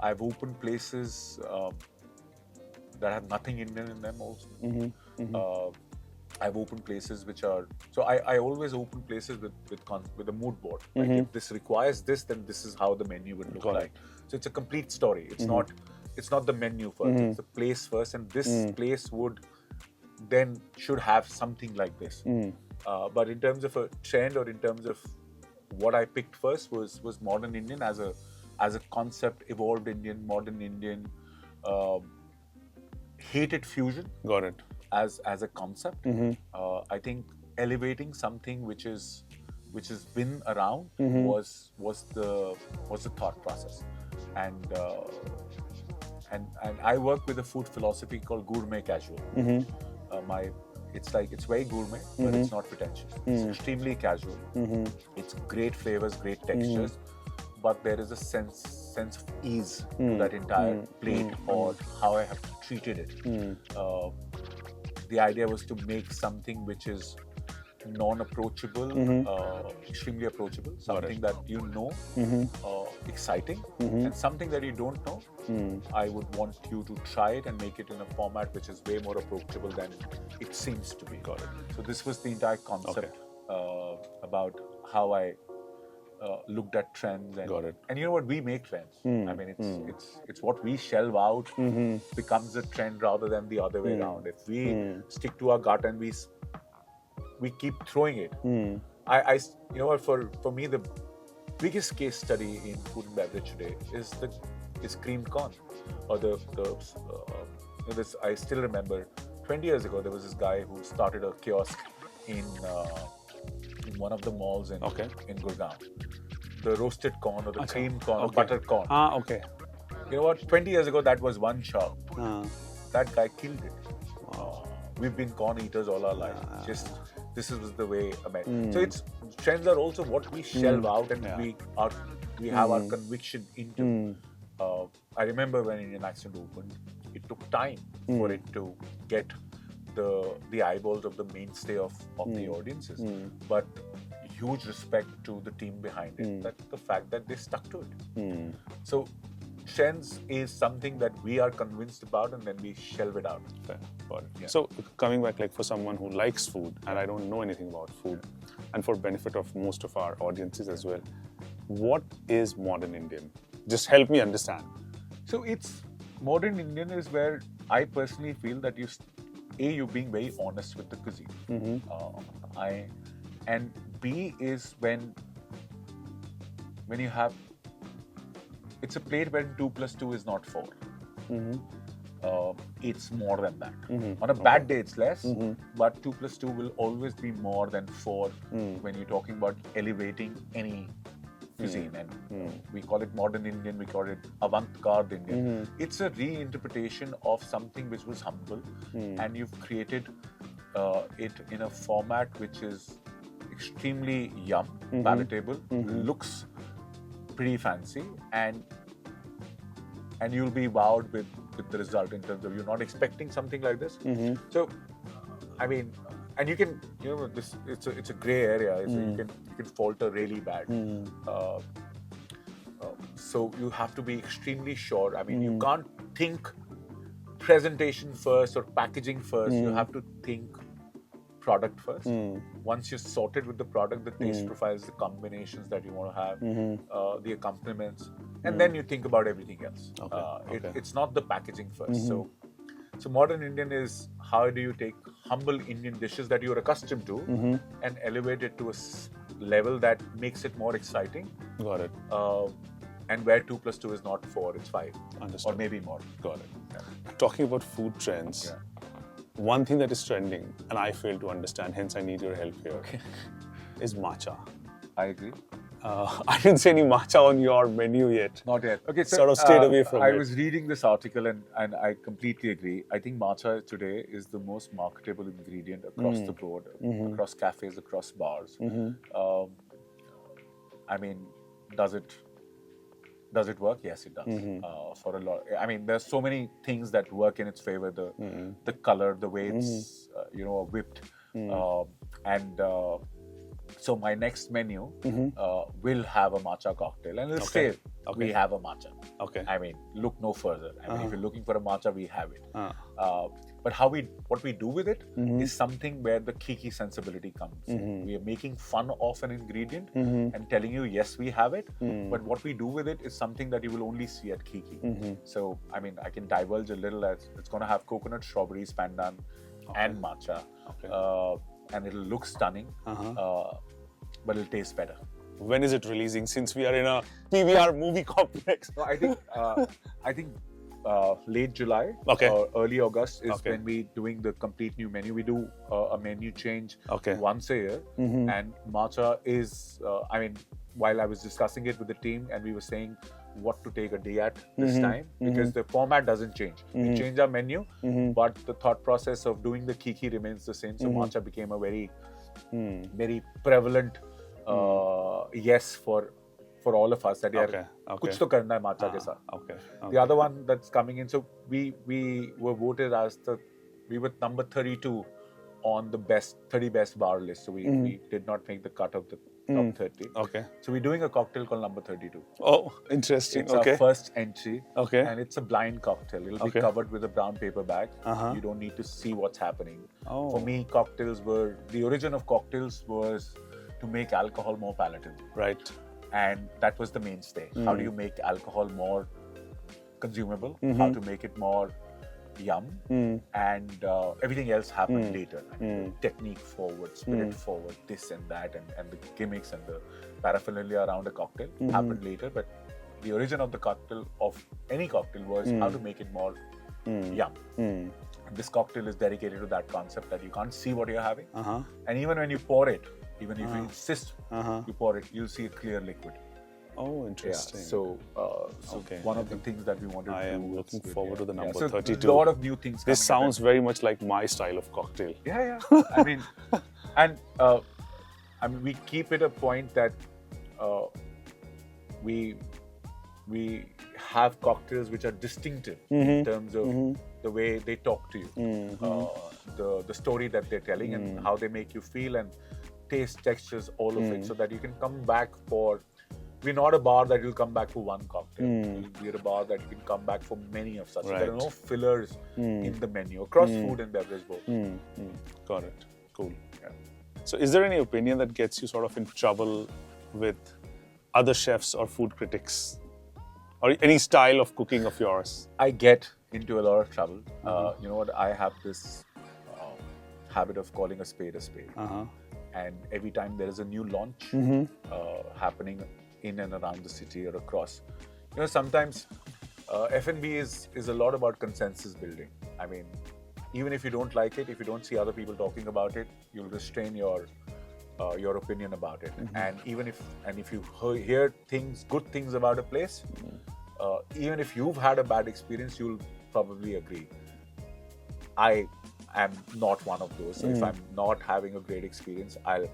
I've opened places that have nothing Indian in them also. I've opened places which are I always open places with a mood board. Like if this requires this, then this is how the menu would look like. So it's a complete story. It's not the menu first. It's the place first, and this place should have something like this. But in terms of a trend or in terms of what I picked first was modern Indian as a concept, evolved Indian, modern Indian, hated fusion. Got it. As a concept, I think elevating something which has been around was the thought process, and I work with a food philosophy called gourmet casual. It's very gourmet, but it's not pretentious. It's extremely casual. It's great flavors, great textures, but there is a sense of ease to that entire plate or how I have treated it. The idea was to make something which is non-approachable, extremely approachable, something that you know, exciting, and something that you don't know. I would want you to try it and make it in a format which is way more approachable than it seems to be. Got it. So this was the entire concept about how I looked at trends, and Got it. and you know what, we make trends. I mean, it's what we shelve out becomes a trend rather than the other way around. If we stick to our gut and we keep throwing it, I you know what, for me the biggest case study in food and beverage today is creamed corn, or this. I still remember 20 years ago there was this guy who started a kiosk in one of the malls in Gurgaon. The roasted corn or the creamed corn or butter corn. Okay. You know what? 20 years ago that was one shop. That guy killed it. We've been corn eaters all our life. Just this is the way I mean. So trends are also what we shelve out and we have our conviction into. I remember when Indian Accent opened, it took time for it to get the eyeballs of the mainstay of the audiences. But huge respect to the team behind it. That the fact that they stuck to it. So trends is something that we are convinced about and then we shelve it out. Fair. Got it. Yeah. So coming back, like for someone who likes food, and I don't know anything about food, and for benefit of most of our audiences as well, what is modern Indian? Just help me understand. So it's modern Indian is where I personally feel that you're being very honest with the cuisine. And B is when you have, it's a plate when 2 + 2 is not 4. It's more than that. On a bad day, it's less, but 2 + 2 will always be more than 4 when you're talking about elevating any cuisine. And we call it modern Indian, we call it avant-garde Indian. It's a reinterpretation of something which was humble, and you've created it in a format which is extremely palatable, looks pretty fancy, and you'll be wowed with the result in terms of you're not expecting something like this. So, I mean, and you can, this it's a gray area. So you can falter really bad. So you have to be extremely sure. I mean, you can't think presentation first or packaging first. You have to think product first. Once you're sorted with the product, the taste profiles, the combinations that you want to have, the accompaniments, and then you think about everything else. It's not the packaging first. So modern Indian is how do you take humble Indian dishes that you're accustomed to and elevate it to a level that makes it more exciting. Got it. And where 2 + 2 is not 4, it's 5. Understood. Or maybe more. Got it. Yeah. Talking about food trends, one thing that is trending, and I fail to understand, hence I need your help here, is matcha. I agree. I didn't see any matcha on your menu yet. Not yet. Okay, so sort of stayed away from it. I was reading this article and I completely agree. I think matcha today is the most marketable ingredient across the board, across cafes, across bars. I mean, does it work? Yes, it does. For a lot, I mean, there's so many things that work in its favor. The color, the way it's whipped, and so my next menu will have a matcha cocktail, and it'll say we have a matcha. I mean, look no further. I mean, if you're looking for a matcha, we have it. But what we do with it is something where the Khi Khi sensibility comes. We are making fun of an ingredient and telling you, yes, we have it. But what we do with it is something that you will only see at Khi Khi. So, I mean, I can divulge a little. As it's going to have coconut, strawberries, pandan, and matcha. And it'll look stunning, but it'll taste better. When is it releasing? Since we are in a PVR movie complex. So I think late July or early August is when we're doing the complete new menu. We do a menu change once a year, and matcha is. I mean, while I was discussing it with the team, and we were saying what to take a day at this time, because the format doesn't change. We change our menu, but the thought process of doing the Khi Khi remains the same. So matcha became a very, very prevalent yes for all of us. That kuch to karna hai matcha ke saath. The other one that's coming in. So we were voted as we were number 32 on the 30 best bar list. So we did not make the cut of the top 30. So we're doing a cocktail called number 32. Oh, interesting. It's our first entry. And it's a blind cocktail. It'll be covered with a brown paper bag. You don't need to see what's happening. For me, the origin of cocktails was to make alcohol more palatable. Right. and that was the mainstay. How do you make alcohol more consumable? How to make it more yum? And everything else happened later. Technique forward, spirit forward, this and that, and the gimmicks and the paraphernalia around a cocktail happened later. But the origin of the cocktail, of any cocktail, was how to make it more yum. And this cocktail is dedicated to that concept that you can't see what you're having. And even when you pour it, even if you insist you pour it, you'll see a clear liquid. Oh, interesting. Yeah, so one of the things that we wanted to do. I am looking forward to the number so 32. A lot of new things. This sounds very much like my style of cocktail. Yeah. I mean, and we keep it a point that we have cocktails which are distinctive in terms of the way they talk to you, the story that they're telling, and how they make you feel, and taste, textures, all of it, so that you can come back for. We're not a bar that you'll come back for one cocktail. We're a bar that you can come back for many of such. Right. There are no fillers in the menu across food and beverage both. Got it. Cool. Yeah. So is there any opinion that gets you sort of in trouble with other chefs or food critics? Or any style of cooking of yours? I get into a lot of trouble. You know what? I have this habit of calling a spade a spade. And every time there is a new launch happening in and around the city or across, you know, sometimes F&B is a lot about consensus building. I mean, even if you don't like it, if you don't see other people talking about it, you'll restrain your opinion about it. And even if you hear good things about a place, even if you've had a bad experience, you'll probably agree. I am not one of those. So if I'm not having a great experience, I'll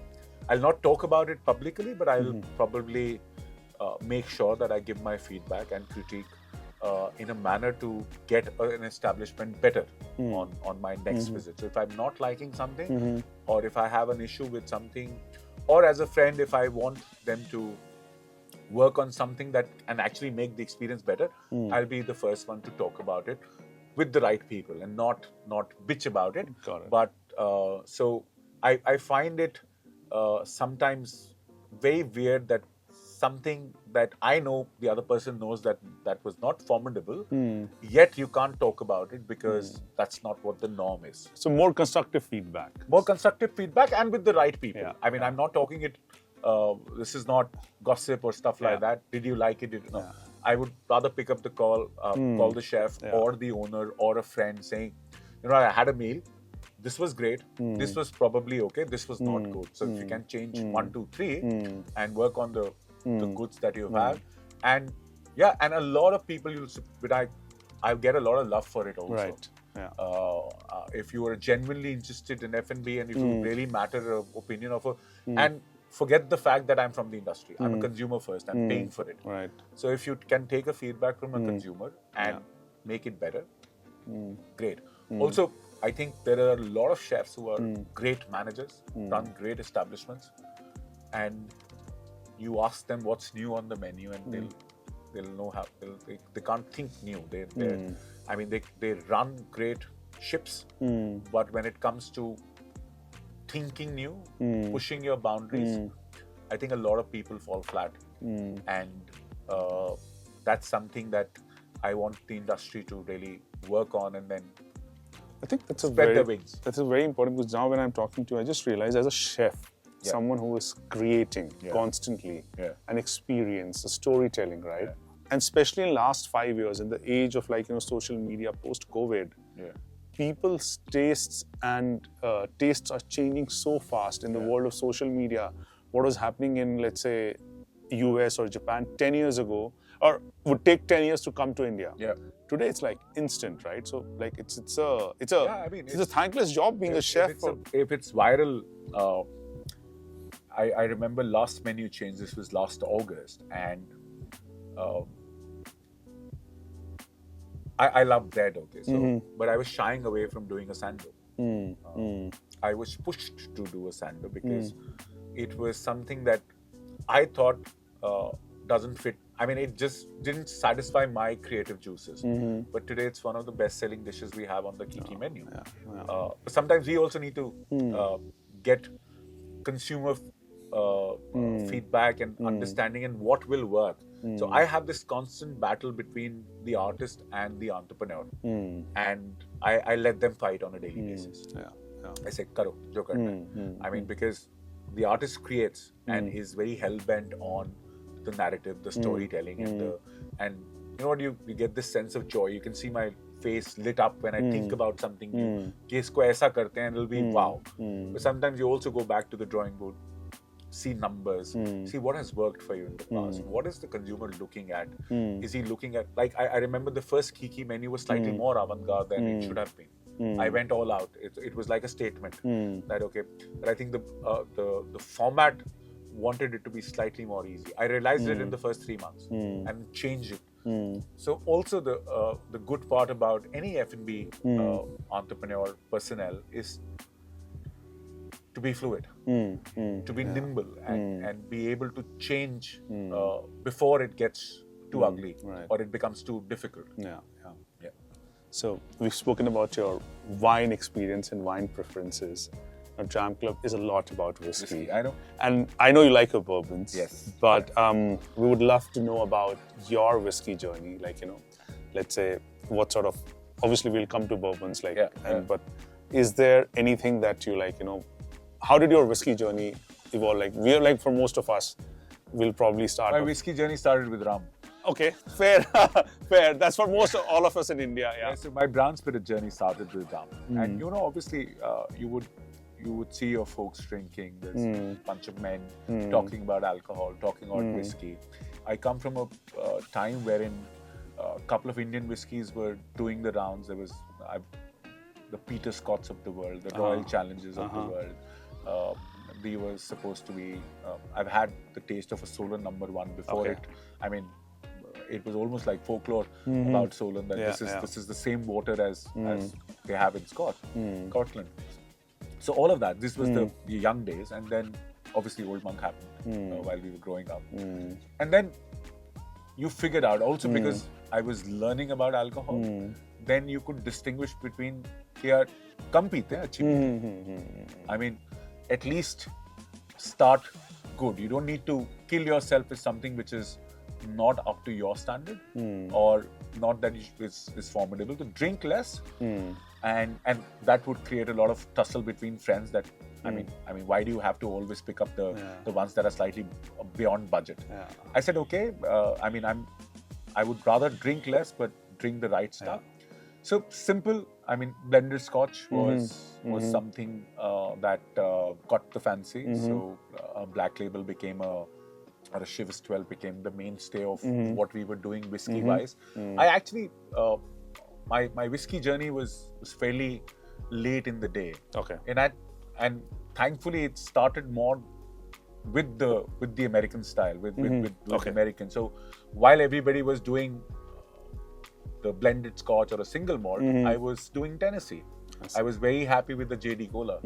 not talk about it publicly, but I'll probably make sure that I give my feedback and critique in a manner to get an establishment better on my next visit. So if I'm not liking something, or if I have an issue with something, or as a friend, if I want them to work on something that and actually make the experience better, I'll be the first one to talk about it with the right people and not bitch about it. Got it. But so I find it sometimes very weird that something that I know the other person knows that was not formidable, yet you can't talk about it because that's not what the norm is. So more constructive feedback. More constructive feedback and with the right people. Yeah. I mean, I'm not talking it, this is not gossip or stuff like that. Did you like it? No. I would rather pick up the call, call the chef or the owner or a friend saying, you know, I had a meal. This was great. This was probably okay. This was not good. So if you can change 1, 2, 3 and work on the goods that you have. And yeah, and a lot of people, I get a lot of love for it also. Right. Yeah. If you are genuinely interested in F&B and if you really matter an opinion of and forget the fact that I'm from the industry. I'm a consumer first. I'm paying for it. Right. So if you can take a feedback from a consumer and make it better, great. Also, I think there are a lot of chefs who are great managers, run great establishments, and you ask them what's new on the menu, and they'll know how they can't think new. They run great ships, but when it comes to thinking new, pushing your boundaries, I think a lot of people fall flat, and that's something that I want the industry to really work on, and then I think that's spread their wings. That's a very important, because now when I'm talking to you, I just realized as a chef, someone who is creating constantly an experience, a storytelling, right? And especially in last 5 years, in the age of social media, post-COVID, people's tastes and tastes are changing so fast in the world of social media. What was happening in, let's say, US or Japan 10 years ago, or would take 10 years to come to India. Today it's like instant, right? So like it's a thankless job being a chef. If it's viral, I remember last menu change. This was last August, and I love bread. Okay, so but I was shying away from doing a sando. I was pushed to do a sando because it was something that I thought doesn't fit. I mean, it just didn't satisfy my creative juices. But today it's one of the best-selling dishes we have on the Khi Khi menu. Sometimes we also need to get consumer feedback and understanding and what will work. So I have this constant battle between the artist and the entrepreneur, and I let them fight on a daily basis. I say, "Karo, jo karna hai." I mean, because the artist creates and is very hell bent on the narrative, the storytelling, and you know what, you get this sense of joy. You can see my face lit up when I think about something new. कि इसको ऐसा करते हैं, it'll be wow. But sometimes you also go back to the drawing board, see numbers, see what has worked for you in the past. What is the consumer looking at? Is he looking at, like, I remember the first Khi Khi menu was slightly more avant-garde than it should have been. I went all out. It was like a statement that, okay, but I think the format wanted it to be slightly more easy. I realized it in the first 3 months and changed it. So also the good part about any F&B entrepreneur personnel is to be fluid, to be nimble, and be able to change before it gets too ugly or it becomes too difficult. So we've spoken about your wine experience and wine preferences. Now, Dram Club is a lot about whiskey. I know. And I know you like your bourbons. Yes. But we would love to know about your whiskey journey. Like, you know, let's say what sort of, obviously we'll come to bourbons, like, but is there anything that you like, you know, how did your whiskey journey evolve? Like, we're like, for most of us, we'll probably start. My whiskey journey started with rum. Okay, fair, fair. That's for most of all of us in India. Yeah. So my brown spirit journey started with rum, and you know, obviously, you would see your folks drinking. There's a bunch of men talking about alcohol, talking about whiskey. I come from a time wherein a couple of Indian whiskeys were doing the rounds. There was the Peter Scotts of the world, the Royal Challenges of the world. We were supposed to be. I've had the taste of a Solon #1 before it. I mean, it was almost like folklore about Solon, that this is the same water as they have in Scotland. So all of that, this was the young days, and then obviously Old Monk happened while we were growing up. And then you figured out, also because I was learning about alcohol, then you could distinguish between, yeah, kam peete hain, achhi peete. I mean, at least start good. You don't need to kill yourself with something which is not up to your standard or not that is formidable. To drink less, and that would create a lot of tussle between friends. That I mean, why do you have to always pick up the ones that are slightly beyond budget? I said, okay. I would rather drink less but drink the right stuff. So simple. I mean, blended Scotch was something that got the fancy. So a Black Label became or a Chivas 12 became the mainstay of what we were doing whiskey-wise. I actually, my whiskey journey was fairly late in the day. Okay. And thankfully it started more with the American style, with American. So while everybody was doing the blended Scotch or a single malt, I was doing Tennessee. I was very happy with the JD Cola,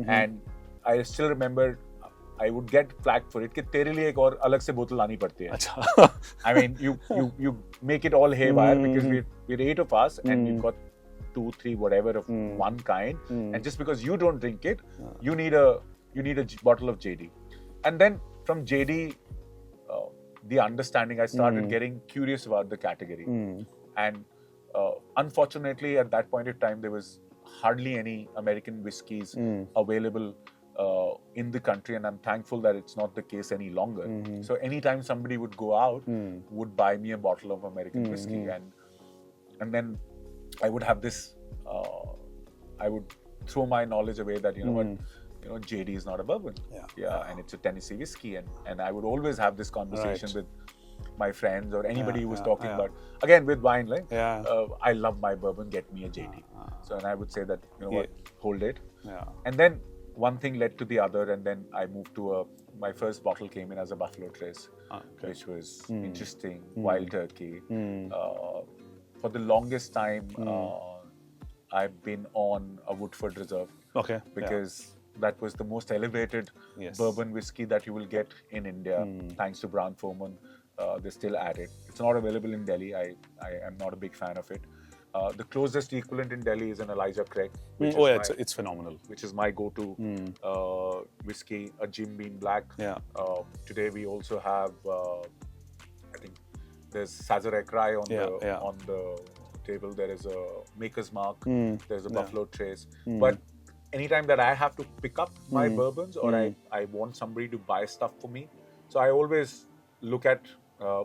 and I still remember. I would get flack for it कि तेरे लिए एक और अलग से बोतल लानी पड़ती है. अच्छा. I mean, you make it all haywire because we're 8 of us and you've got 2, 3, whatever of one kind, and just because you don't drink it, you need a bottle of JD, and then from JD, the understanding, I started getting curious about the category, and unfortunately at that point in time there was hardly any American whiskeys available in the country, and I'm thankful that it's not the case any longer. So anytime somebody would go out, would buy me a bottle of American whiskey, and then I would have this. I would throw my knowledge away that what, JD is not a bourbon, and it's a Tennessee whiskey, and I would always have this conversation with my friends or anybody who was talking about, again with wine, like I love my bourbon, get me a JD. So and I would say that what, hold it, and then. One thing led to the other, and then I moved to my first bottle came in as a Buffalo Trace, which was interesting, wild turkey. For the longest time, I've been on a Woodford Reserve, because that was the most elevated bourbon whiskey that you will get in India, thanks to Brown-Forman. They still at it. It's not available in Delhi. I am not a big fan of it. The closest equivalent in Delhi is an Elijah Craig, which Oh, is yeah, it's phenomenal. which is my go-to whiskey, a Jim Beam Black. Yeah. Today we also have, I think, there's Sazerac Rye on the table. There is a Maker's Mark. There's a Buffalo Trace. But anytime that I have to pick up my bourbons or I want somebody to buy stuff for me, so I always look at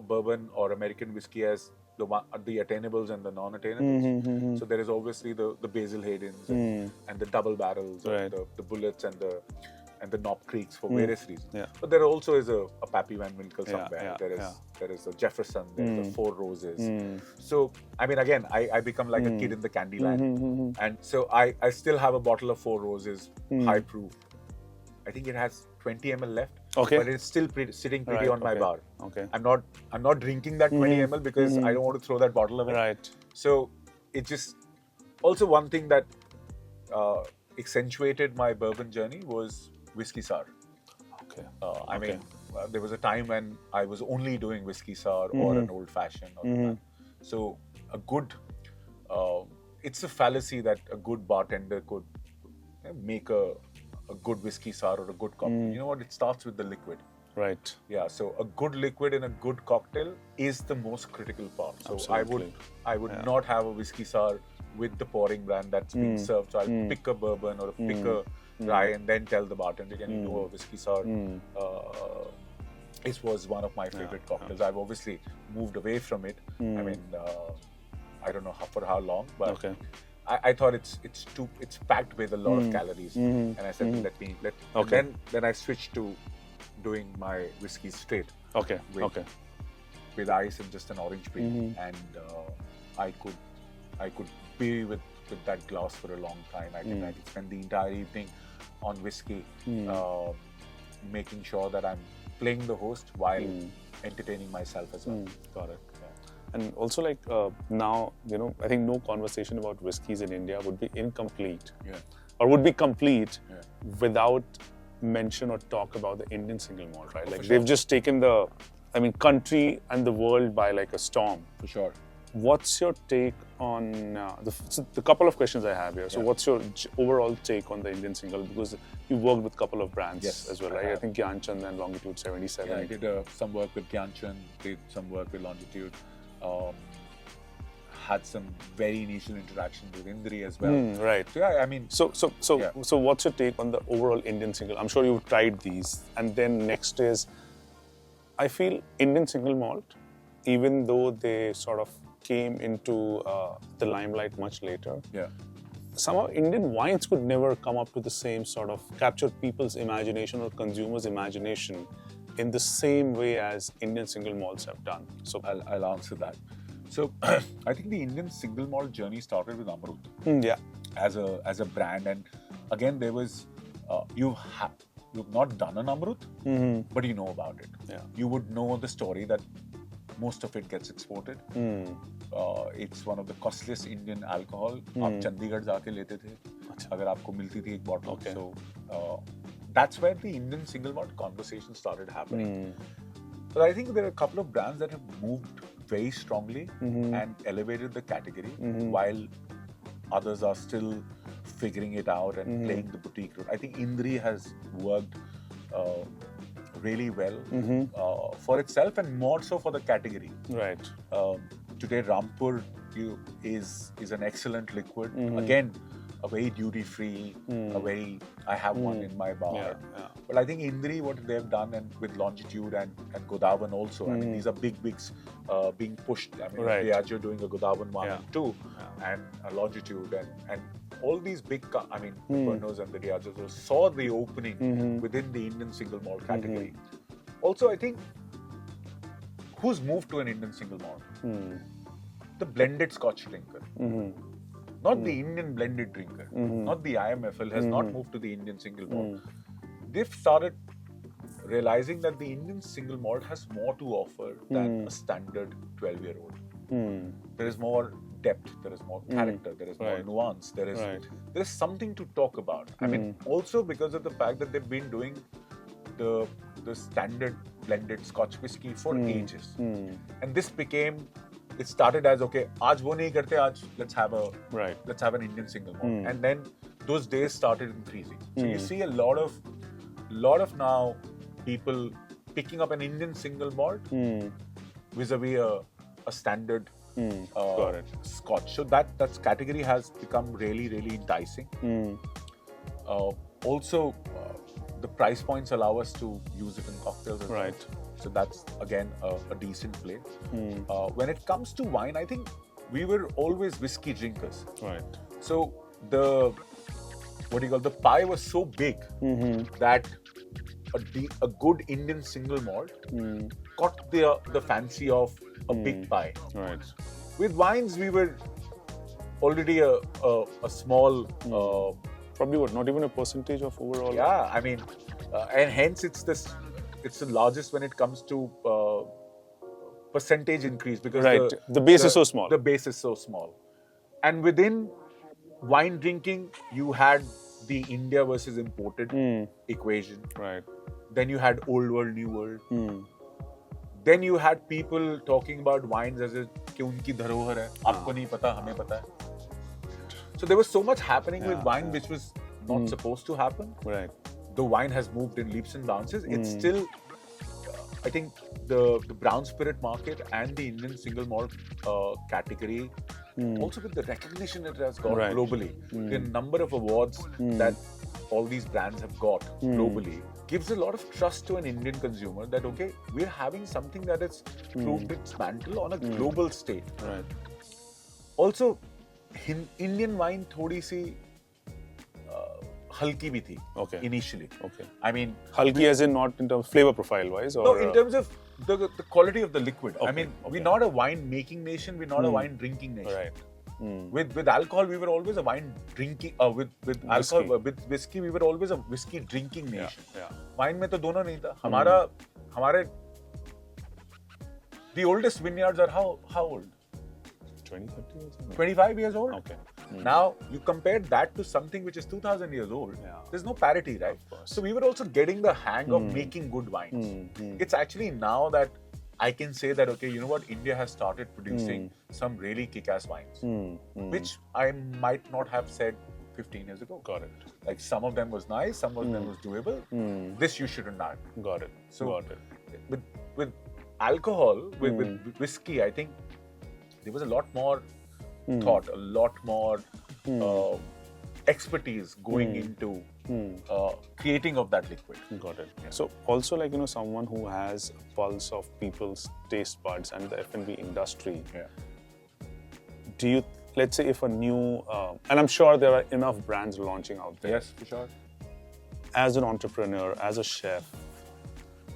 bourbon or American whiskey as the attainables and the non-attainables. So there is obviously the Basil Haydens and the double barrels, and the Bullets and the Knob Creeks for various reasons. Yeah. But there also is a Pappy Van Winkle somewhere. Yeah. There is a Jefferson. There is a Four Roses. So I mean, again, I become like a kid in the candy land, and so I still have a bottle of Four Roses, high proof. I think it has 20 ml left, but it's still sitting pretty on my bar. Okay. I'm not drinking that 20 ml because I don't want to throw that bottle away. Right. So it just also one thing that accentuated my bourbon journey was whiskey sour. Okay. I mean, there was a time when I was only doing whiskey sour or an old fashioned. So a good, it's a fallacy that a good bartender could make a good whiskey sour or a good cocktail. You know what? It starts with the liquid. Right. Yeah. So a good liquid in a good cocktail is the most critical part. So Absolutely. I would not have a whiskey sour with the pouring brand that's being served. So I'll pick a bourbon or pick a rye and then tell the bartender, can you do a whiskey sour? This was one of my favorite cocktails. I've obviously moved away from it. I mean, I don't know for how long, but I thought it's packed with a lot of calories, and I said then I switched to doing my whiskey straight. With ice and just an orange peel, and I could be with that glass for a long time. I could spend the entire evening on whiskey, making sure that I'm playing the host while entertaining myself as well. Got it. And also, like now, I think no conversation about whiskeys in India would be incomplete, or would be complete without mention or talk about the Indian single malt, right? Like they've just taken the, country and the world by like a storm. For sure. What's your take on the couple of questions I have here? So, what's your overall take on the Indian single? Because you worked with a couple of brands as well, right? I think Gyanchand and Longitude 77. Yeah, I did some work with Gyanchand, did some work with Longitude. Had some very initial interactions with Indri as well. Right. So yeah, I mean. So what's your take on the overall Indian single? I'm sure you've tried these. And then next is, I feel Indian single malt, even though they sort of came into the limelight much later. Yeah. Somehow Indian wines could never come up to the same sort of capture people's imagination or consumers' imagination in the same way as Indian single malts have done. So I'll answer that. So I think the Indian single malt journey started with Amrut. As a brand, and again there was you've not done an Amrut, but you know about it. Yeah. You would know the story that most of it gets exported. It's one of the costliest Indian alcohol. आप चंडीगढ़ जाके लेते थे, अगर आपको मिलती थी एक bottle. So that's where the Indian single malt conversation started happening. But I think there are a couple of brands that have moved very strongly and elevated the category, while others are still figuring it out and playing the boutique route. I think Indri has worked really well for itself and more so for the category. Right. Today, Rampur is an excellent liquid. Again, a very duty-free, I have one in my bar. But I think Indri, what they've done, and with Longitude and Godawan also, I mean, these are big bigs being pushed. I mean, Diageo doing a Godawan 1 and 2, and a Longitude, and all these big, the Pernod and the Diageo saw the opening within the Indian single malt category. Also, I think, who's moved to an Indian single malt? The blended Scotch drinker. Not the Indian blended drinker, not the IMFL has not moved to the Indian single malt. They've started realizing that the Indian single malt has more to offer than a standard 12-year-old. There is more depth, there is more character, there is more nuance, there is something to talk about. I mean, also because of the fact that they've been doing the standard blended Scotch whiskey for ages. And this became it started as okay, आज वो नहीं करते, आज let's have an Indian single malt, and then those days started increasing. So you see a lot of now people picking up an Indian single malt vis-a-vis a standard Scotch. So that category has become really, really enticing. Also, the price points allow us to use it in cocktails as well. So that's again a decent play. When it comes to wine, I think we were always whiskey drinkers. So the pie was so big that a good Indian single malt caught the fancy of a big pie. With wines, we were already a small. Probably not even a percentage of overall. Yeah, I mean, and hence it's the largest when it comes to percentage increase, because the base is so small. The base is so small, and within wine drinking, you had the India versus imported equation. Then you had old world, new world. Then you had people talking about wines as if कि उनकी धरोहर है, आपको नहीं पता, हमें पता है. So there was so much happening with wine which was not supposed to happen. The wine has moved in leaps and bounds. It's still, I think, the brown spirit market and the Indian single malt category, also with the recognition it has got globally, the number of awards that all these brands have got globally, gives a lot of trust to an Indian consumer that, okay, we're having something that has proved its mantle on a global stage. Also, Indian wine थोड़ी सी हल्की भी थी initially. I mean, हल्की as in not in terms of flavor profile wise, or no, in terms of the quality of the liquid. I mean, we're not a wine making nation. We're not a wine drinking nation. With alcohol, we were always a wine drinking. With alcohol, with whiskey, we were always a whiskey drinking nation. Wine में तो दोनों नहीं था. हमारे the oldest vineyards are how old? 20, 30 years? 25 years old. Now you compare that to something which is 2,000 years old. There's no parity, right? So we were also getting the hang of making good wines. It's actually now that I can say that, okay, you know what, India has started producing some really kick-ass wines, which I might not have said 15 years ago. Got it. Like some of them was nice, some of them was doable. This you shouldn't have. Got it. So Got it. With alcohol, with whiskey, I think there was a lot more thought, a lot more expertise going into creating of that liquid. Got it. So also, like, someone who has a pulse of people's taste buds and the F&B industry, do you, let's say if a new, and I'm sure there are enough brands launching out there. Yes, for sure. As an entrepreneur, as a chef,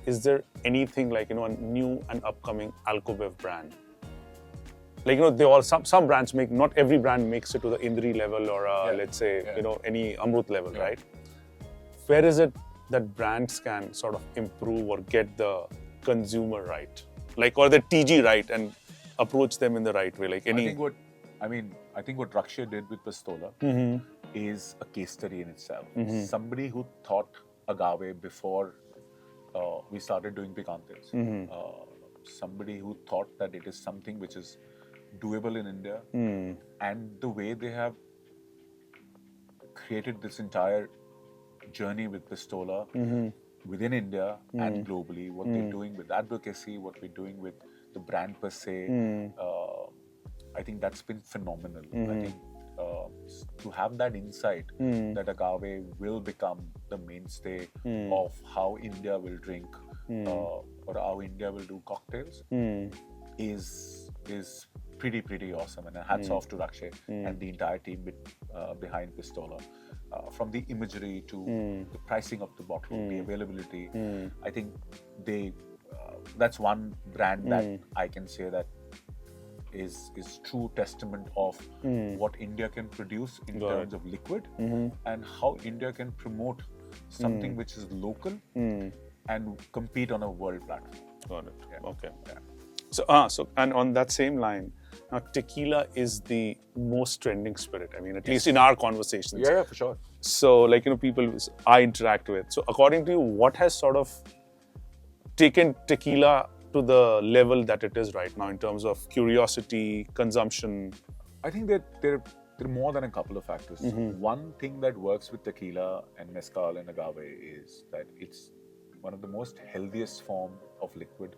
is there anything like, a new and upcoming alcobev brand? Like, they all, some brands make, not every brand makes it to the Indri level or let's say, any Amrut level, right? Where is it that brands can sort of improve or get the consumer right? Like, or the TG right and approach them in the right way? Like any... I think what Rakshay did with Pistola is a case study in itself. Somebody who thought agave before we started doing picantes. Somebody who thought that it is something which is doable in India, and the way they have created this entire journey with Pistola within India and globally, what they're doing with advocacy, what we're doing with the brand per se, I think that's been phenomenal. I think to have that insight that agave will become the mainstay of how India will drink or how India will do cocktails is pretty awesome. And hats off to Rakshay and the entire team behind Pistola. From the imagery to the pricing of the bottle, the availability, I think that's one brand that I can say that is true testament of what India can produce in terms of liquid and how India can promote something which is local and compete on a world platform. Got it. Okay. So and on that same line, now tequila is the most trending spirit. I mean, at least in our conversations. Yeah, for sure. So, like, people I interact with. So, according to you, what has sort of taken tequila to the level that it is right now in terms of curiosity, consumption? I think that there are more than a couple of factors. One thing that works with tequila and mezcal and agave is that it's one of the most healthiest form of liquid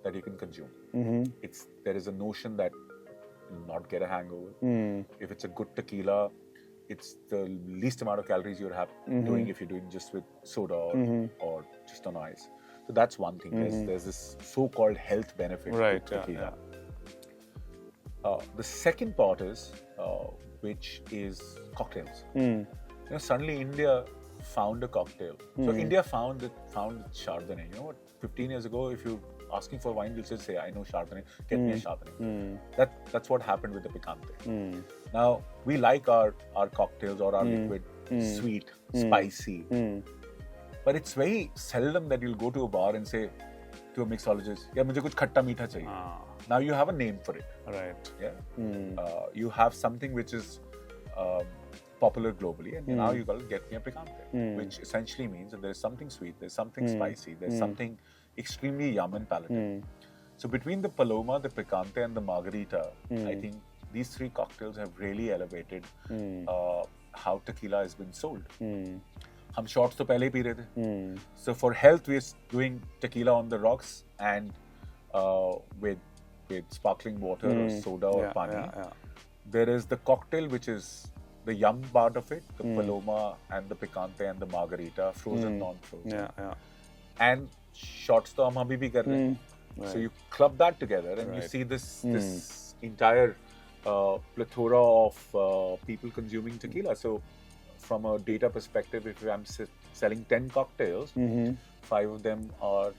that you can consume. There is a notion that you'll not get a hangover. If it's a good tequila, it's the least amount of calories you're doing if you're doing just with soda or just on ice. So that's one thing. There's this so-called health benefit with tequila. The second part is, which is cocktails. Suddenly India found a cocktail. So India found Chardonnay. You know what? 15 years ago, if you're asking for wine, you'll just say, I know Chardonnay, get me a Chardonnay. That's what happened with the picante. Now, we like our cocktails or our liquid sweet, spicy. But it's very seldom that you'll go to a bar and say to a mixologist, yeah, mujhe kuch khatta meetha chahiye. Now you have a name for it. Right. Yeah. You have something which is popular globally, and now you got to get me a picante, which essentially means that there's something sweet, there's something spicy, there's something extremely yum and palatable. So between the Paloma, the picante, and the margarita, I think these three cocktails have really elevated how tequila has been sold. हम shots तो पहले ही P रहे थे. So for health, we're doing tequila on the rocks and with sparkling water or soda or pani. There is the cocktail, which is the yum part of it, the Paloma and the picante and the margarita, frozen, non-frozen. And shots to hum abhi bhi kar rahe hain. So you club that together and you see this entire plethora of people consuming tequila. So from a data perspective, if I'm selling 10 cocktails, 5 of them are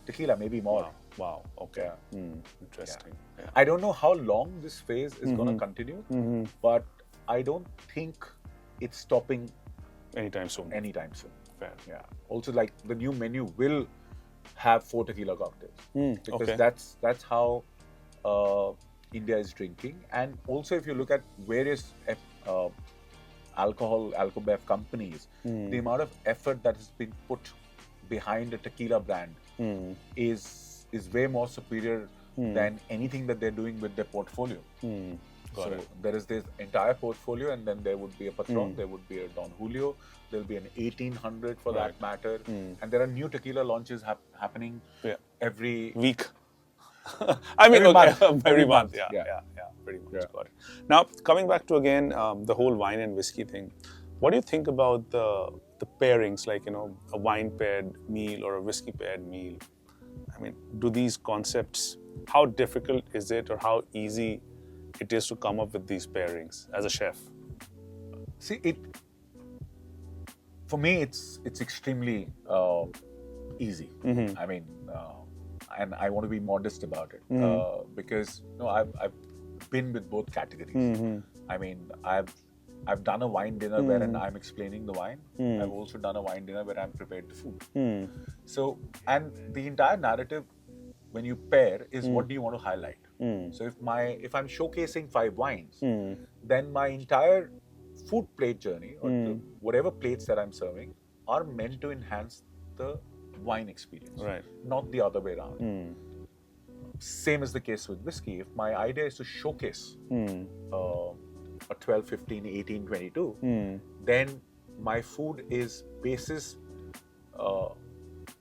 tequila, maybe more. Wow. Okay. Interesting. Yeah. I don't know how long this phase is going to continue, but I don't think it's stopping anytime soon. Fair. Yeah. Also, like the new menu will have 4 tequila cocktails because that's how India is drinking. And also, if you look at various alcobev companies, the amount of effort that has been put behind a tequila brand is way more superior than anything that they're doing with their portfolio. So there is this entire portfolio, and then there would be a Patron, there would be a Don Julio, there will be an 1800 for that matter, and there are new tequila launches happening every week. I mean, every month. Yeah. Pretty much. Got it. Now, coming back to again the whole wine and whiskey thing, what do you think about the pairings, like, a wine paired meal or a whiskey paired meal? I mean, do these concepts, how difficult is it or how easy it is to come up with these pairings as a chef? See, for me, it's extremely easy. I mean, and I want to be modest about it because I've been with both categories. I mean, I've done a wine dinner wherein I'm explaining the wine. I've also done a wine dinner where I'm prepared the food. So, and the entire narrative when you pair is what do you want to highlight. So if I'm showcasing 5 wines, then my entire food plate journey or whatever plates that I'm serving are meant to enhance the wine experience, not the other way around. Same is the case with whiskey. If my idea is to showcase a 12, 15, 18, 22, then my food is basis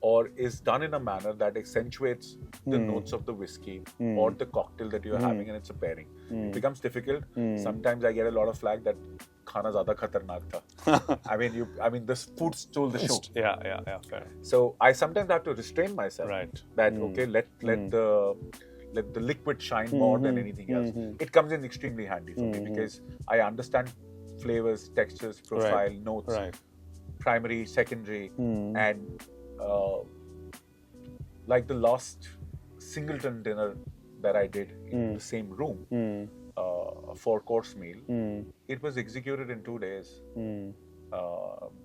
or is done in a manner that accentuates the notes of the whiskey or the cocktail that you're having, and it's a pairing. It becomes difficult. Sometimes I get a lot of flack that khana zyada khatarnak tha. I mean, the food stole the show. Yeah, fair. So I sometimes have to restrain myself. That okay, let the liquid shine more than anything else. It comes in extremely handy for me because I understand flavors, textures, profile, notes, primary, secondary, and like the last singleton dinner that I did in the same room, a 4-course meal, it was executed in 2 days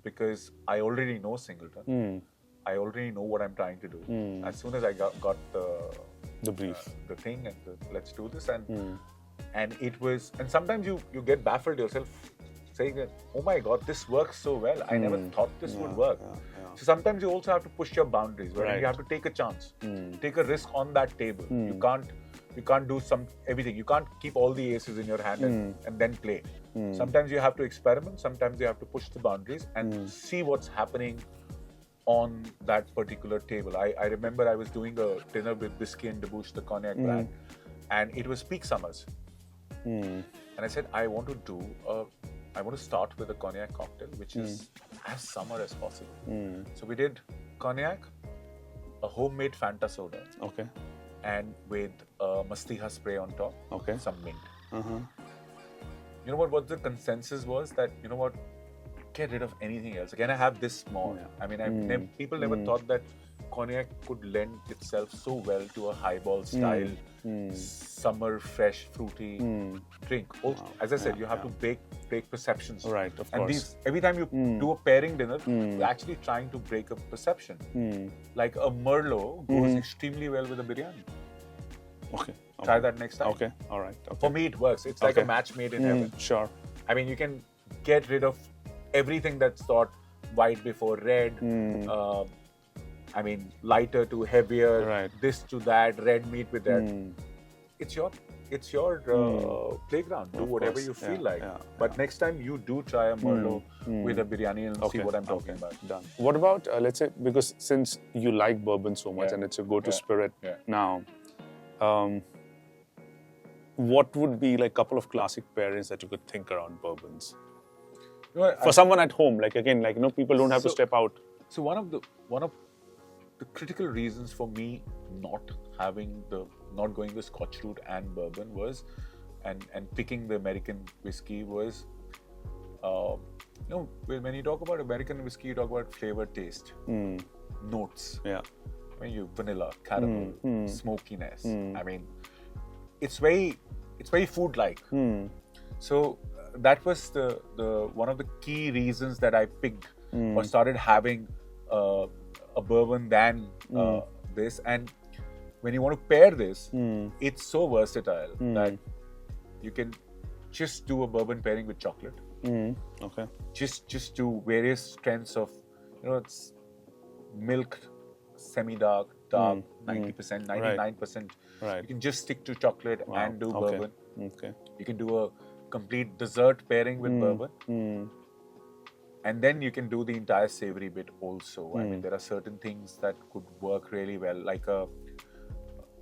because I already know singleton. I already know what I'm trying to do. As soon as I got the brief, the thing, and let's do this, and it was. And sometimes you get baffled yourself. saying that, oh my God, this works so well. I never thought this would work. So sometimes you also have to push your boundaries, right? You have to take a chance, take a risk on that table. You can't do everything. You can't keep all the aces in your hand and then play. Sometimes you have to experiment. Sometimes you have to push the boundaries and see what's happening on that particular table. I remember I was doing a dinner with Whisky and Debouche, the cognac brand, and it was peak summers. And I said, I want to start with a cognac cocktail, which is as summer as possible. So we did cognac, a homemade Fanta soda, and with Mastiha spray on top, some mint. You know what the consensus was? That, you know what, get rid of anything else. Can I have this small? I mean, people never thought that cognac could lend itself so well to a highball style, summer, fresh, fruity drink. Also, as I said, you have to break perceptions. Right, of and course. Every time you do a pairing dinner, you're actually trying to break a perception. Like a Merlot goes extremely well with a biryani. Try that next time. All right. For me, it works. It's like a match made in heaven. Sure. I mean, you can get rid of everything that's thought white before red. I mean, lighter to heavier, this to that, red meat with that. It's your playground. Do whatever you feel like. But next time you do try a Merlot with a biryani and see what I'm talking about. Done. What about, let's say, because since you like bourbon so much and it's your go-to spirit now, what would be like a couple of classic pairings that you could think around bourbons? For someone at home, like again, like people don't have to step out. So one of the critical reasons for me not going the Scotch route and bourbon was, and picking the American whiskey was, when you talk about American whiskey, you talk about flavor, taste, notes. I mean, vanilla, caramel, smokiness. I mean, it's very food-like. So that was the one of the key reasons that I picked or started having a bourbon than this. And when you want to pair this, it's so versatile that you can just do a bourbon pairing with chocolate. Just do various strengths of, it's milk, semi-dark, dark, 90%, 99%. You can just stick to chocolate and do bourbon. You can do a complete dessert pairing with bourbon. And then you can do the entire savory bit also. I mean, there are certain things that could work really well, like a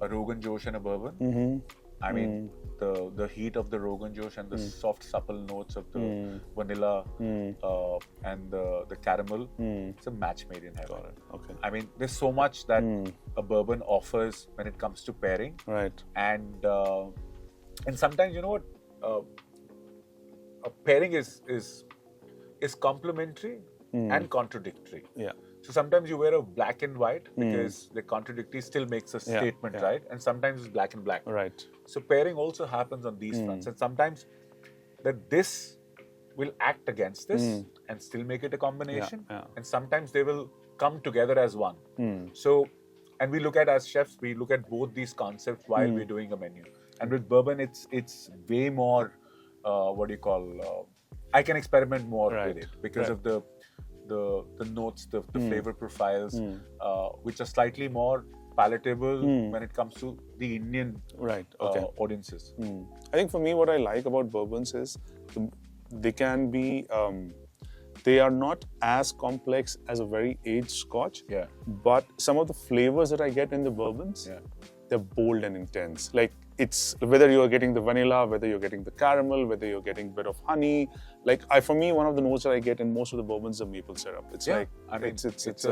Rogan Josh and a bourbon. I mean, the heat of the Rogan Josh and the soft, supple notes of the vanilla and the caramel, it's a match made in heaven. I mean, there's so much that a bourbon offers when it comes to pairing. And sometimes, you know what, a pairing is complementary and contradictory. So sometimes you wear a black and white because the contradictory still makes a statement, right? And sometimes it's black and black. So pairing also happens on these fronts. And sometimes that this will act against this and still make it a combination. And sometimes they will come together as one. So, and we look at, as chefs, we look at both these concepts while we're doing a menu. And with bourbon, it's way more, I can experiment more with it because of the notes, the flavor profiles, which are slightly more palatable when it comes to the Indian audiences. I think for me, what I like about bourbons is they can be, they are not as complex as a very aged Scotch, but some of the flavors that I get in the bourbons, they're bold and intense. Like, it's whether you're getting the vanilla, whether you're getting the caramel, whether you're getting a bit of honey. Like, for me, one of the notes that I get in most of the bourbons are maple syrup. It's like, I mean, it's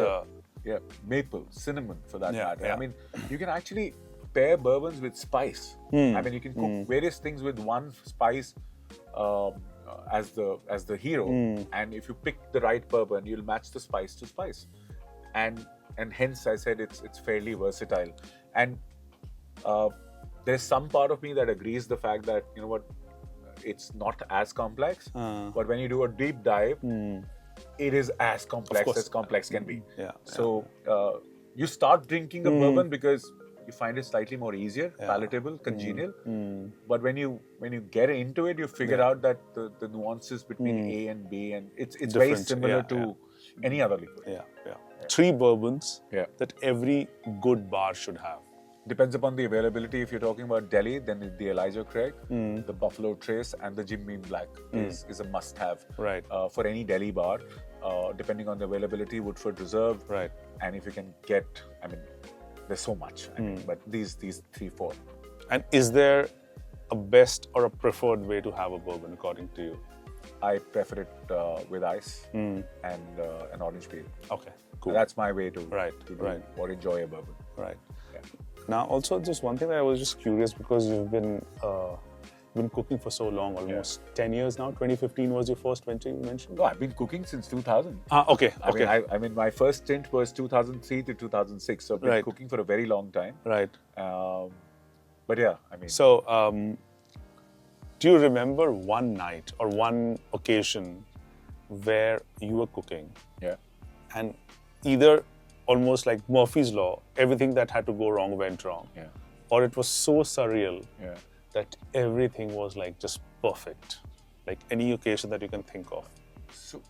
maple, cinnamon for that matter. I mean, you can actually pair bourbons with spice. I mean, you can cook various things with one spice as the hero, and if you pick the right bourbon, you'll match the spice to spice, and hence I said it's fairly versatile. And there's some part of me that agrees the fact that, you know what, it's not as complex, but when you do a deep dive, it is as complex as complex can be. So you start drinking a bourbon because you find it slightly more easier, palatable, congenial. Mm. But when you get into it, you figure out that the nuances between A and B, and it's very Different. similar to any other liquid. Yeah. 3 bourbons that every good bar should have. Depends upon the availability. If you're talking about Delhi, then the Elijah Craig, the Buffalo Trace, and the Jim Beam Black is a must-have for any Delhi bar. Depending on the availability, Woodford Reserve, and if you can get, I mean, there's so much. I mean, but these 3, 4. And is there a best or a preferred way to have a bourbon according to you? I prefer it with ice and an orange peel. Okay, cool. That's my way to do or enjoy a bourbon. Right. Yeah. Now, also, just one thing that I was just curious, because you've been cooking for so long, almost 10 years now. 2015 was your first venture, you mentioned? No, I've been cooking since 2000. Okay. I mean, my first stint was 2003 to 2006, so I've been cooking for a very long time. Right. But yeah, I mean... So, do you remember one night or one occasion where you were cooking and either almost like Murphy's Law, everything that had to go wrong went wrong, or it was so surreal that everything was like just perfect? Like any occasion that you can think of. So,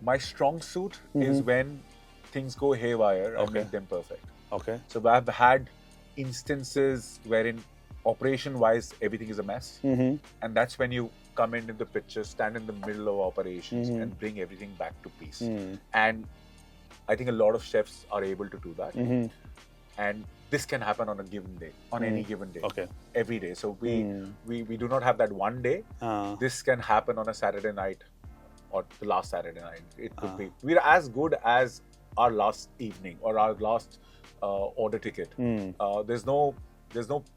my strong suit is when things go haywire and make them perfect. Okay. So I've had instances wherein operation-wise everything is a mess, and that's when you come into the picture, stand in the middle of operations, and bring everything back to peace. And I think a lot of chefs are able to do that. And this can happen on a given day, on any given day, every day. So we do not have that one day. This can happen on a Saturday night or the last Saturday night. It could be. We're as good as our last evening or our last order ticket. There's no.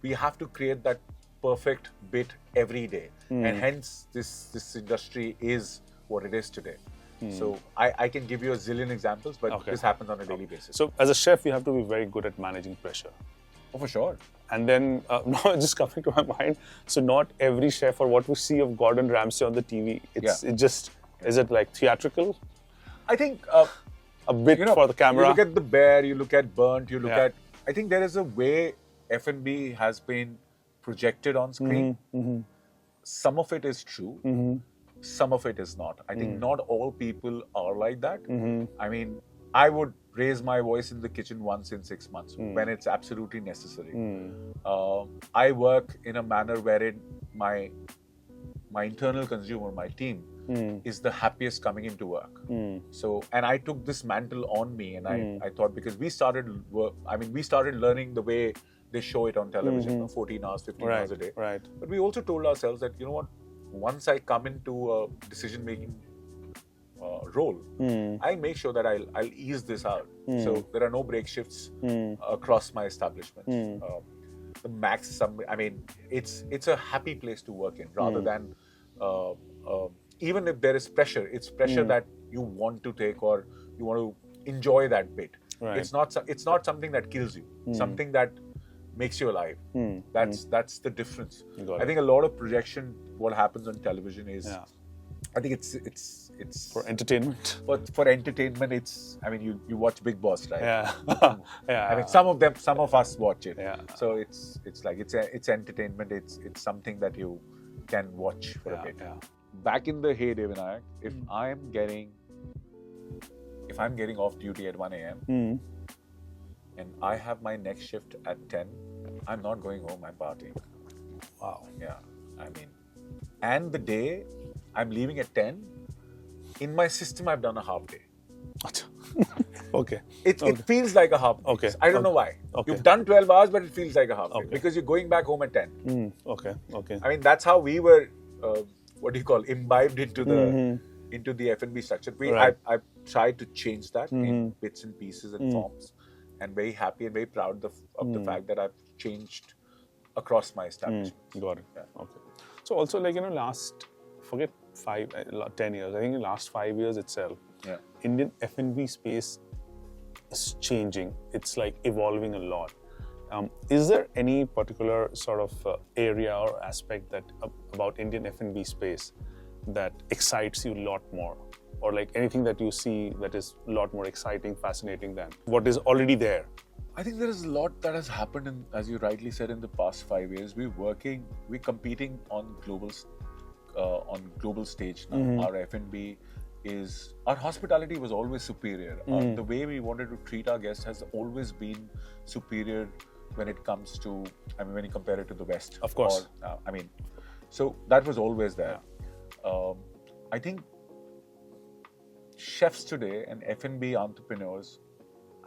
We have to create that perfect bit every day, and hence this industry is what it is today. So I can give you a zillion examples, but this happens on a daily basis. So as a chef, you have to be very good at managing pressure. Oh, for sure. And then, now just coming to my mind, so not every chef, or what we see of Gordon Ramsay on the TV, is it like theatrical? I think a bit for the camera. You look at The Bear, you look at Burnt, you look at. I think there is a way F&B has been projected on screen. Some of it is true. Some of it is not. I think not all people are like that. I mean, I would raise my voice in the kitchen once in 6 months when it's absolutely necessary. I work in a manner wherein my internal consumer, my team, is the happiest coming into work. So, and I took this mantle on me, and I thought, because we started learning the way they show it on television, 14 hours, 15 hours a day. But we also told ourselves that, you know what, once I come into a decision-making role, I'll make sure that I'll ease this out. So there are no break shifts across my establishment. The max, I mean, it's a happy place to work in, rather than even if there is pressure, it's pressure that you want to take or you want to enjoy that bit. It's not something that kills you. Something that makes you alive. That's the difference. I think a lot of projection, what happens on television is, I think it's for entertainment. But for entertainment, it's, I mean, you watch Big Boss, right? I mean, some of us watch it. So it's like it's entertainment. It's something that you can watch for a bit. Back in the heyday, Vinayak, if I'm getting off duty at 1 a.m. and I have my next shift at 10, I'm not going home, I'm partying. Wow. Yeah, I mean, and the day I'm leaving at 10, in my system, I've done a half day. Okay. It feels like a half day. I don't know why. You've done 12 hours, but it feels like a half day because you're going back home at 10. Okay. I mean, that's how we were, imbibed into the F&B structure. I've tried to change that in bits and pieces and forms. And very happy and very proud of the fact that I've changed across my establishment. Got it. Okay. So also, like, last, forget 10 years, I think in the last 5 years itself, Indian F&B space is changing. It's like evolving a lot. Is there any particular sort of area or aspect that about Indian F&B space that excites you a lot more? Or like anything that you see that is a lot more exciting, fascinating than what is already there? I think there is a lot that has happened, as you rightly said, in the past 5 years. We're competing on global stage now. Our F&B our hospitality was always superior. The way we wanted to treat our guests has always been superior when it comes to, when you compare it to the West. Of course. So that was always there. I think chefs today and F&B entrepreneurs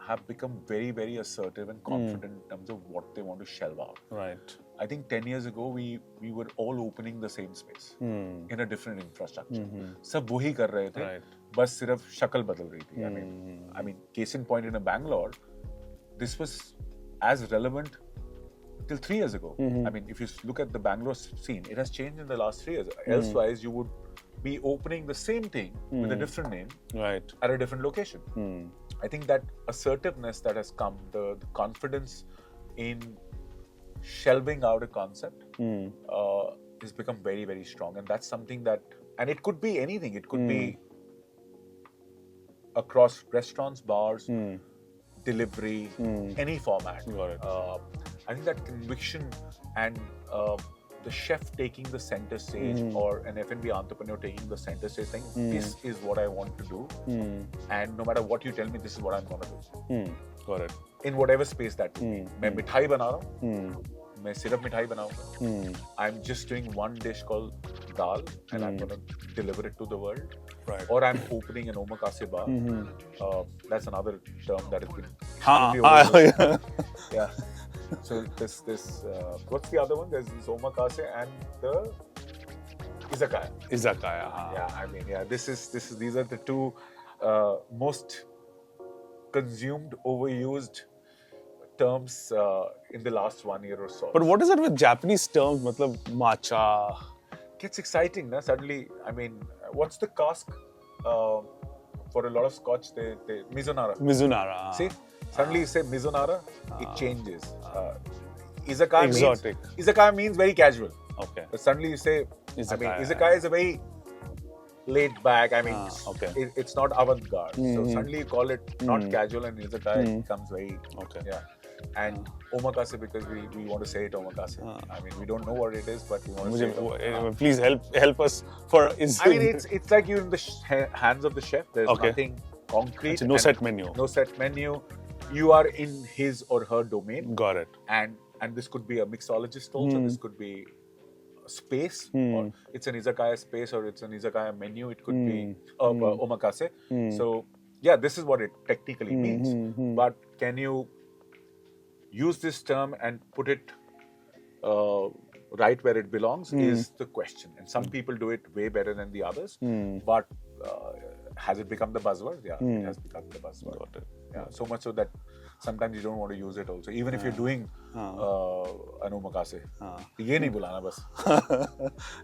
have become very, very assertive and confident in terms of what they want to shell out. Right. I think 10 years ago, we were all opening the same space in a different infrastructure. सब वही कर रहे थे, बस सिर्फ शक्ल बदल रही थी. I mean, case in point in a Bangalore, this was as relevant till 3 years ago. I mean, if you look at the Bangalore scene, it has changed in the last 3 years. Elsewise, you would be opening the same thing with a different name at a different location. I think that assertiveness that has come, the confidence in shelving out a concept has become very, very strong. And that's something that, and it could be anything. It could be across restaurants, bars, delivery, any format. Got it. I think that conviction and the chef taking the center stage or an F&B entrepreneur taking the center stage saying, this is what I want to do. And no matter what you tell me, this is what I'm going to do. Got it. In whatever space that would be. मैं मिठाई बना रहा हूँ, मैं सिर्फ मिठाई बनाऊँगा. I'm just doing one dish called dal and I'm going to deliver it to the world. Right. Or I'm opening an omakase bar. That's another term that has been yeah. So this what's the other one? There's this omakase and the izakaya. Yeah, these are the two most consumed, overused terms in the last 1 year or so. But what is it with Japanese terms? Matlab matcha. Gets exciting, na? Suddenly, what's the cask? For a lot of Scotch, they Mizunara. See? Suddenly you say Mizunara, it changes. Izakaya means very casual. Okay. But suddenly you say, Izakaya is a very laid back, it's not avant-garde. So suddenly you call it not casual and Izakaya becomes very, And omakase, because we want to say it omakase. We don't know what it is, but we want to say it omakase. Please help us for... it's like you're in the hands of the chef. There's nothing concrete. No set menu. No set menu. You are in his or her domain. Got it. And this could be a mixologist also. This could be a space. Or it's an izakaya space or it's an izakaya menu. It could be omakase. So, yeah, this is what it technically means. But can you use this term and put it right where it belongs is the question. And some people do it way better than the others. But has it become the buzzword? Yeah, it has become the buzzword. Got it. Yeah, so much so that sometimes you don't want to use it also. Even if you're doing an omakase. Ye nahi bulana bas.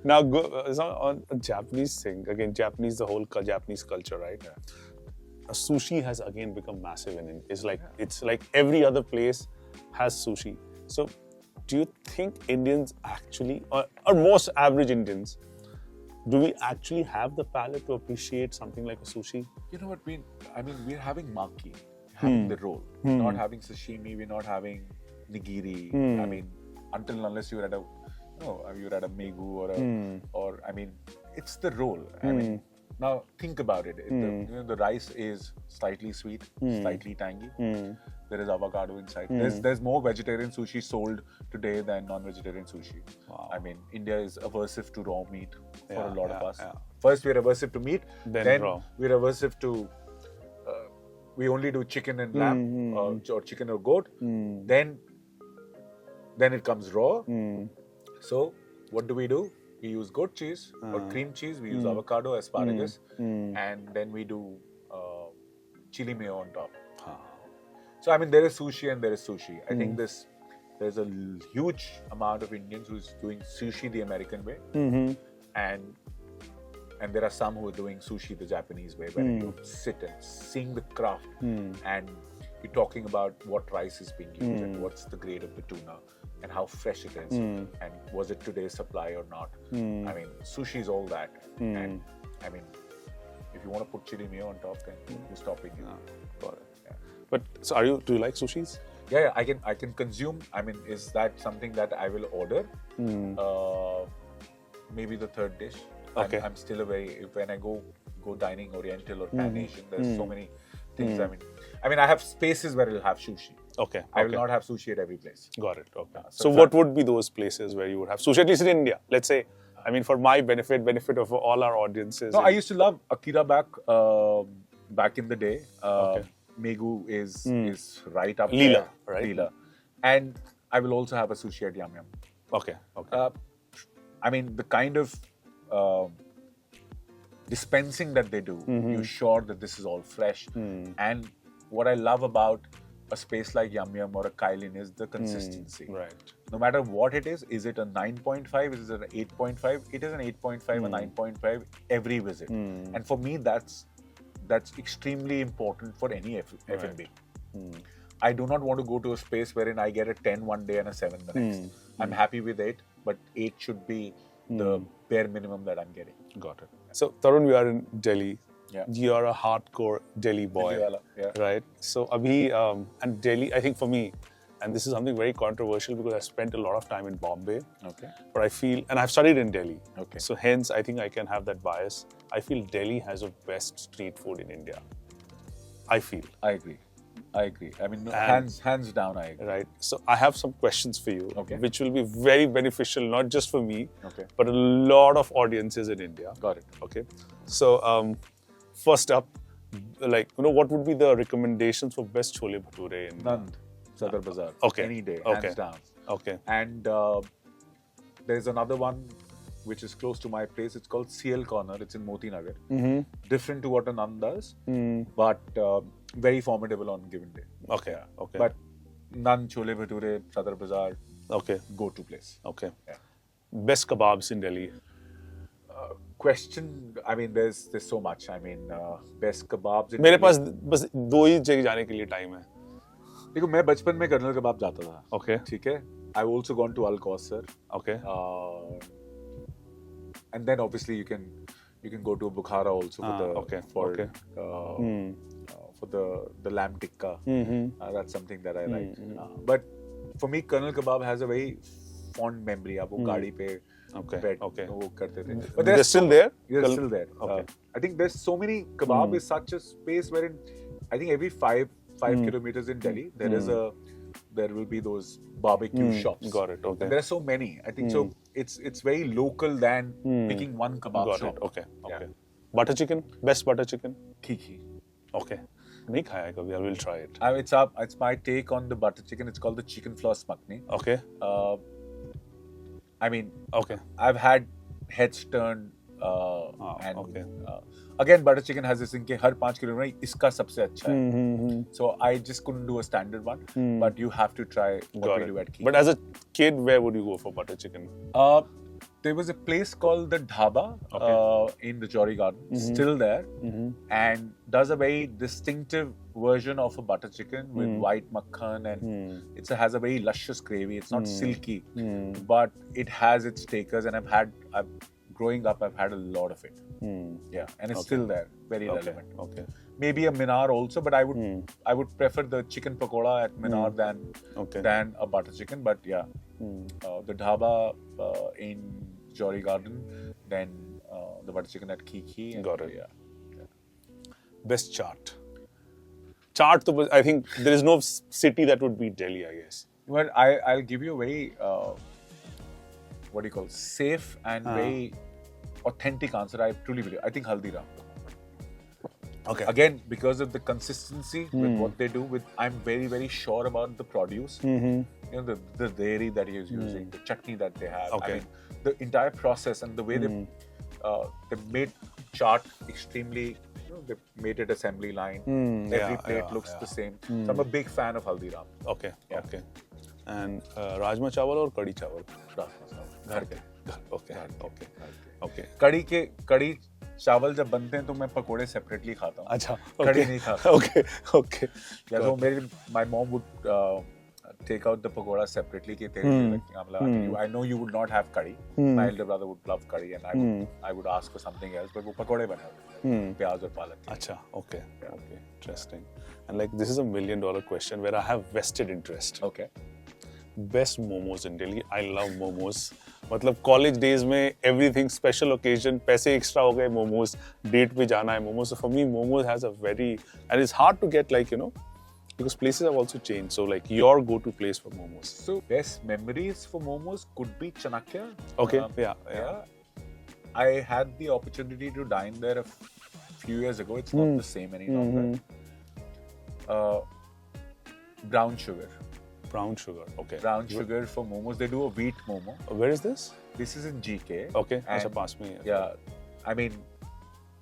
Now, on a Japanese thing, again, the whole Japanese culture, right? Yeah. Sushi has again become massive in India. It's like every other place has sushi. So, do you think Indians actually, or most average Indians, do we actually have the palate to appreciate something like a sushi? You know what, we're having maki, having the roll. We're not having sashimi, we're not having nigiri. Until and unless you're at a megu or it's the roll. Now think about it. The rice is slightly sweet, slightly tangy. There is avocado inside. There's more vegetarian sushi sold today than non-vegetarian sushi. Wow. India is aversive to raw meat for a lot of us. Yeah. First, we're aversive to meat. Then raw. We're aversive to. We only do chicken and lamb or chicken or goat. Then it comes raw. So what do? We use goat cheese or cream cheese. We use avocado, asparagus, and then we do chili mayo on top. So there is sushi and there is sushi. I think there's a huge amount of Indians who's doing sushi the American way, and there are some who are doing sushi the Japanese way, where you sit and sing the craft, and you're talking about what rice is being used and what's the grade of the tuna and how fresh it is, and was it today's supply or not. Sushi is all that, and if you want to put chili mayo on top, then you're stopping it. Got it. Yeah. But so do you like sushis? Yeah, I can consume. I mean, is that something that I will order? Maybe the third dish. Okay. I'm still a very, when I go dining Oriental or Pan Asian, there's so many things. I mean, I have spaces where I'll have sushi. Okay. I will not have sushi at every place. Got it. Okay. So So what would be those places where you would have sushi, at least in India? Let's say, I mean, for my benefit of all our audiences. No, I used to love Akira back in the day. Okay. Megu is right up Leela, there. right? Leela. And I will also have a sushi at Yum Yum. Okay. Okay. I mean, the kind of dispensing that they do, you're sure that this is all fresh. And what I love about a space like Yum Yum or a Kailin is the consistency. Right. No matter what it is it a 9.5, is it an 8.5? It is an 8.5, a 9.5 every visit. And for me, that's extremely important for any F&B. I do not want to go to a space wherein I get a 10 one day and a 7 the next. I'm happy with 8, but 8 should be the bare minimum that I'm getting. Got it. So, Tarun, we are in Delhi. Yeah. You are a hardcore Delhi boy, Delhi wala, yeah. right? So, and Delhi, I think for me, and this is something very controversial because I spent a lot of time in Bombay. Okay. But I feel, and I've studied in Delhi. Okay. So hence, I think I can have that bias. I feel Delhi has the best street food in India. I feel. I agree. I mean, hands down, I agree. Right. So I have some questions for you, Okay. which will be very beneficial, not just for me, Okay. but a lot of audiences in India. Got it. Okay. So first up, like, what would be the recommendations for best chole bhature in Nand, Sadar Bazaar. Okay. Any day, Okay. hands down. Okay. And there's another one which is close to my place. It's called CL Corner. It's in Moti Nagar. Different to what a Nand does, but very formidable on given day. Okay. Yeah. Okay. But Nand, Chole Bhature, Sadar Bazaar, Okay. go-to place. Okay. Yeah. Best kebabs in Delhi. Question, I mean, there's so much. I mean, best kebabs in मेरे Delhi. पास बस 2 ही जगह जाने के लिए time है. देखो, मैं बचपन में कर्नल कबाब जाता था. Okay. ठीक है. I've also gone to Al Kausar. Okay. And then obviously you can go to Bukhara also for the lamb tikka. That's something that I like. But for me, Colonel Kebab has a very fond memory. आप वो गाड़ी पे बैठ वो करते थे. But they're still there? They're still there. Okay. I think there's so many kebab is such a space wherein I think every 5 kilometers in Delhi there will be those barbecue shops. Got it. Okay. And there are so many. I think so. It's very local than picking one kebab Got shop. it. Okay. Okay. Yeah. Butter chicken. Best butter chicken. Khi Khi. Okay. नहीं खाया है कभी. I will try it. It's my take on the butter chicken. It's called the chicken floss makni. Okay. I mean, Okay. I've had heads turned and okay. Again, butter chicken has this thing कि हर 5 kilo में इसका सबसे अच्छा है. So I just couldn't do a standard one, but you have to try what Got we do it. at Khi. But as a kid, where would you go for butter chicken? There was a place called the Dhaba in the Jory Garden, still there, and does a very distinctive version of a butter chicken with white makhan, and it has a very luscious gravy. It's not silky, but it has its takers, and growing up, I've had a lot of it. Yeah, and it's still there, very relevant. Okay. Maybe a Minar also, but I would prefer the chicken pakoda at Minar than a butter chicken. But yeah, the Dhaba in Jory Garden, then the butter chicken at Khi Khi. Got it. Yeah. Best chaat. Chaat, I think there is no city that would beat Delhi, I guess. Well, I'll give you a very safe and very authentic answer. I truly believe. I think Haldiram. Okay. Again, because of the consistency with what they do, I'm very, very sure about the produce. You know, the dairy that he is using, the chutney that they have. Okay. I mean, the entire process and the way they made chaat extremely. They made it assembly line. Every plate looks the same. So I'm a big fan of Haldiram. Okay. Yeah. Okay. And rajma chawal or kadi chawal? घर के. Okay. Okay. Okay. कड़ी चावल जब बनते हैं तो मैं पकोड़े सेपरेटली खाता हूँ. अच्छा. कड़ी नहीं खाता. Okay. Okay. Yeah, so my mom would take out the pakoda separately. I know you would not have curry. My elder brother would love curry, and I would ask for something else. But वो पकोड़े बने होते प्याज और पालक के. Acha, okay, okay, interesting. And like this is $1 million question where I have vested interest. Okay. Best momos in Delhi. I love momos. मतलब college days में everything special occasion, पैसे extra हो गए momos, date पे जाना है momos. So for me, momos has a very, and it's hard to get like, you know, because places have also changed. So like your go-to place for momos. So best memories for momos could be Chanakya. Okay, yeah. I had the opportunity to dine there a few years ago. It's not the same any longer. Brown sugar. Brown sugar, okay. Brown sugar for momos. They do a wheat momo. Where is this? This is in GK. Okay, acha pass me. Yeah, I mean,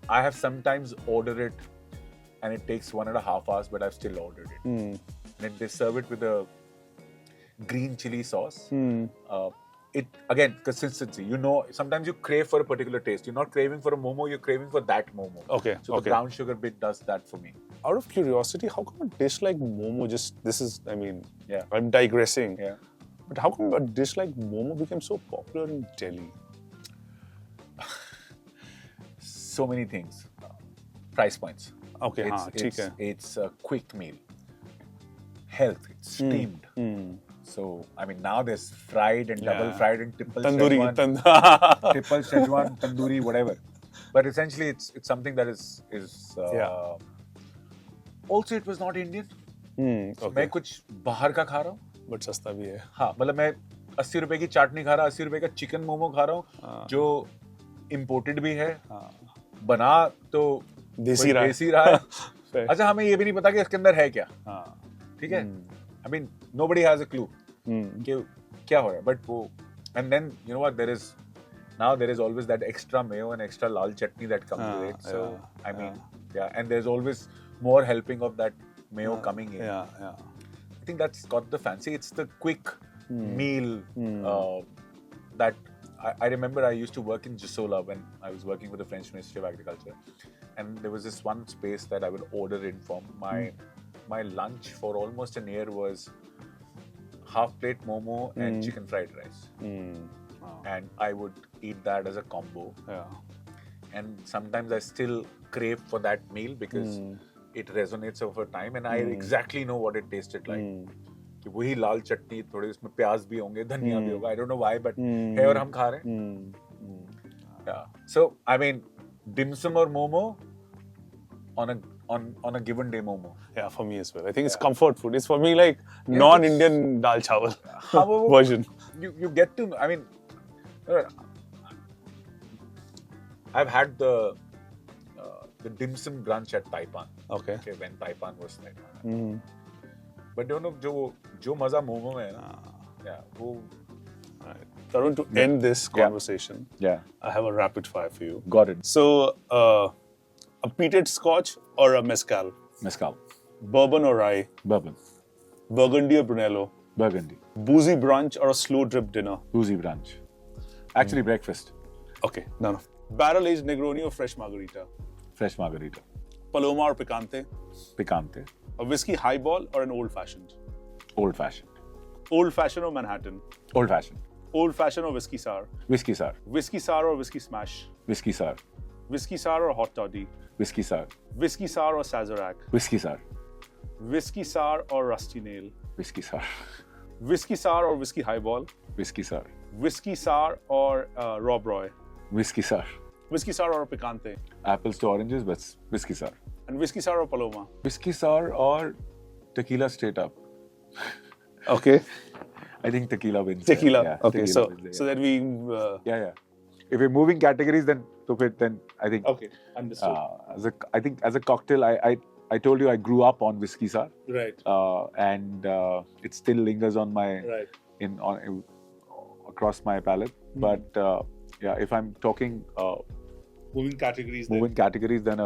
I have sometimes ordered it and it takes 1.5 hours, but I've still ordered it. And then they serve it with a green chili sauce. It again, consistency. You know, sometimes you crave for a particular taste. You're not craving for a momo, you're craving for that momo. Okay. So the brown sugar bit does that for me. Out of curiosity, how come a dish like momo Yeah. I'm digressing. Yeah. But how come a dish like momo became so popular in Delhi? So many things. Price points. Okay, it's a quick meal. Health, it's steamed. So, I mean, now there's fried and double fried and triple Szechuan, triple Szechuan, tandoori, whatever. But essentially, it's something that is Also, it was not Indian. Okay. मैं कुछ बाहर का खा रहा हूँ. But सस्ता भी है. हाँ, मतलब मैं 80 रुपए की चाटनी खा रहा, 80 रुपए का चिकन मोमो खा रहा हूँ, जो इम्पोर्टेड भी है. बना तो देसी रहा है. अच्छा, हमें ये भी नहीं पता कि इसके अंदर है क्या. ठीक है. I mean, nobody has a clue कि क्या हो रहा है. But वो, and then you know what, there is always that extra mayo and extra lal chutney that comes with it. So I mean, and there's always more helping of that mayo coming in. I think that's got the fancy. It's the quick meal that I remember. I used to work in Jasola when I was working with the French Ministry of Agriculture, and there was this one space that I would order in from. My lunch for almost a year was half plate momo and chicken fried rice. And I would eat that as a combo. And sometimes I still crave for that meal because it resonates over time, and I exactly know what it tasted like. कि वही लाल चटनी, थोड़े उसमें प्याज भी होंगे, धनिया भी होगा. I don't know why, but है और हम खा रहे हैं. Yeah. So I mean, dim sum or momo on a given day momo. Yeah, for me as well. I think it's comfort food. It's for me like non-Indian dal chawal version. You get to, I mean, I've had the dim sum brunch at Taipan. Okay. When Taipan was Taipan. But don't know जो मजा मोमो में है ना. Yeah. वो. Right. Tarun, to end this conversation, I have a rapid fire for you. Got it. So, a peated scotch or a mezcal? Mezcal. Bourbon or rye? Bourbon. Burgundy or Brunello? Burgundy. Boozy brunch or a slow drip dinner? Boozy brunch. Actually, breakfast. Okay, no. Barrel aged Negroni or fresh margarita? Fresh margarita. Paloma or Picante? Picante. A whiskey highball or an old fashioned? Old fashioned. Old fashioned or Manhattan? Old fashioned. Old fashioned or whiskey sour? Whiskey sour. Whiskey sour or whiskey smash? Whiskey sour. Whiskey sour or hot toddy? Whiskey sour. Whiskey sour or Sazerac? Whiskey sour. Whiskey sour or rusty nail? Whiskey sour. Whiskey sour or whiskey highball? Whiskey sour. Whiskey sour or Rob Roy? Whiskey sour. Whiskey sour or Picante? Apples to oranges, but whiskey sour. And whiskey sour or Paloma? Whiskey sour or tequila straight up. Okay. I think tequila wins. Tequila. Yeah, okay, tequila so that we. If we're moving categories, then I think. Okay, understood. As a cocktail, I told you I grew up on whiskey sour. Right. And it still lingers on my across my palate. But if I'm talking moving categories, then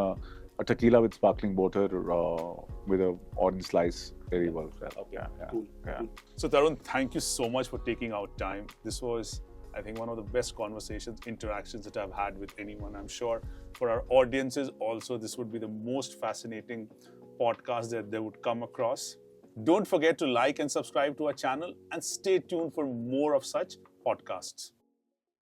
a tequila with sparkling water with a orange slice very well. Okay, cool. So Tarun, thank you so much for taking out time. This was, I think, one of the best interactions that I've had with anyone. I'm sure for our audiences also, this would be the most fascinating podcast that they would come across. Don't forget to like and subscribe to our channel and stay tuned for more of such podcasts.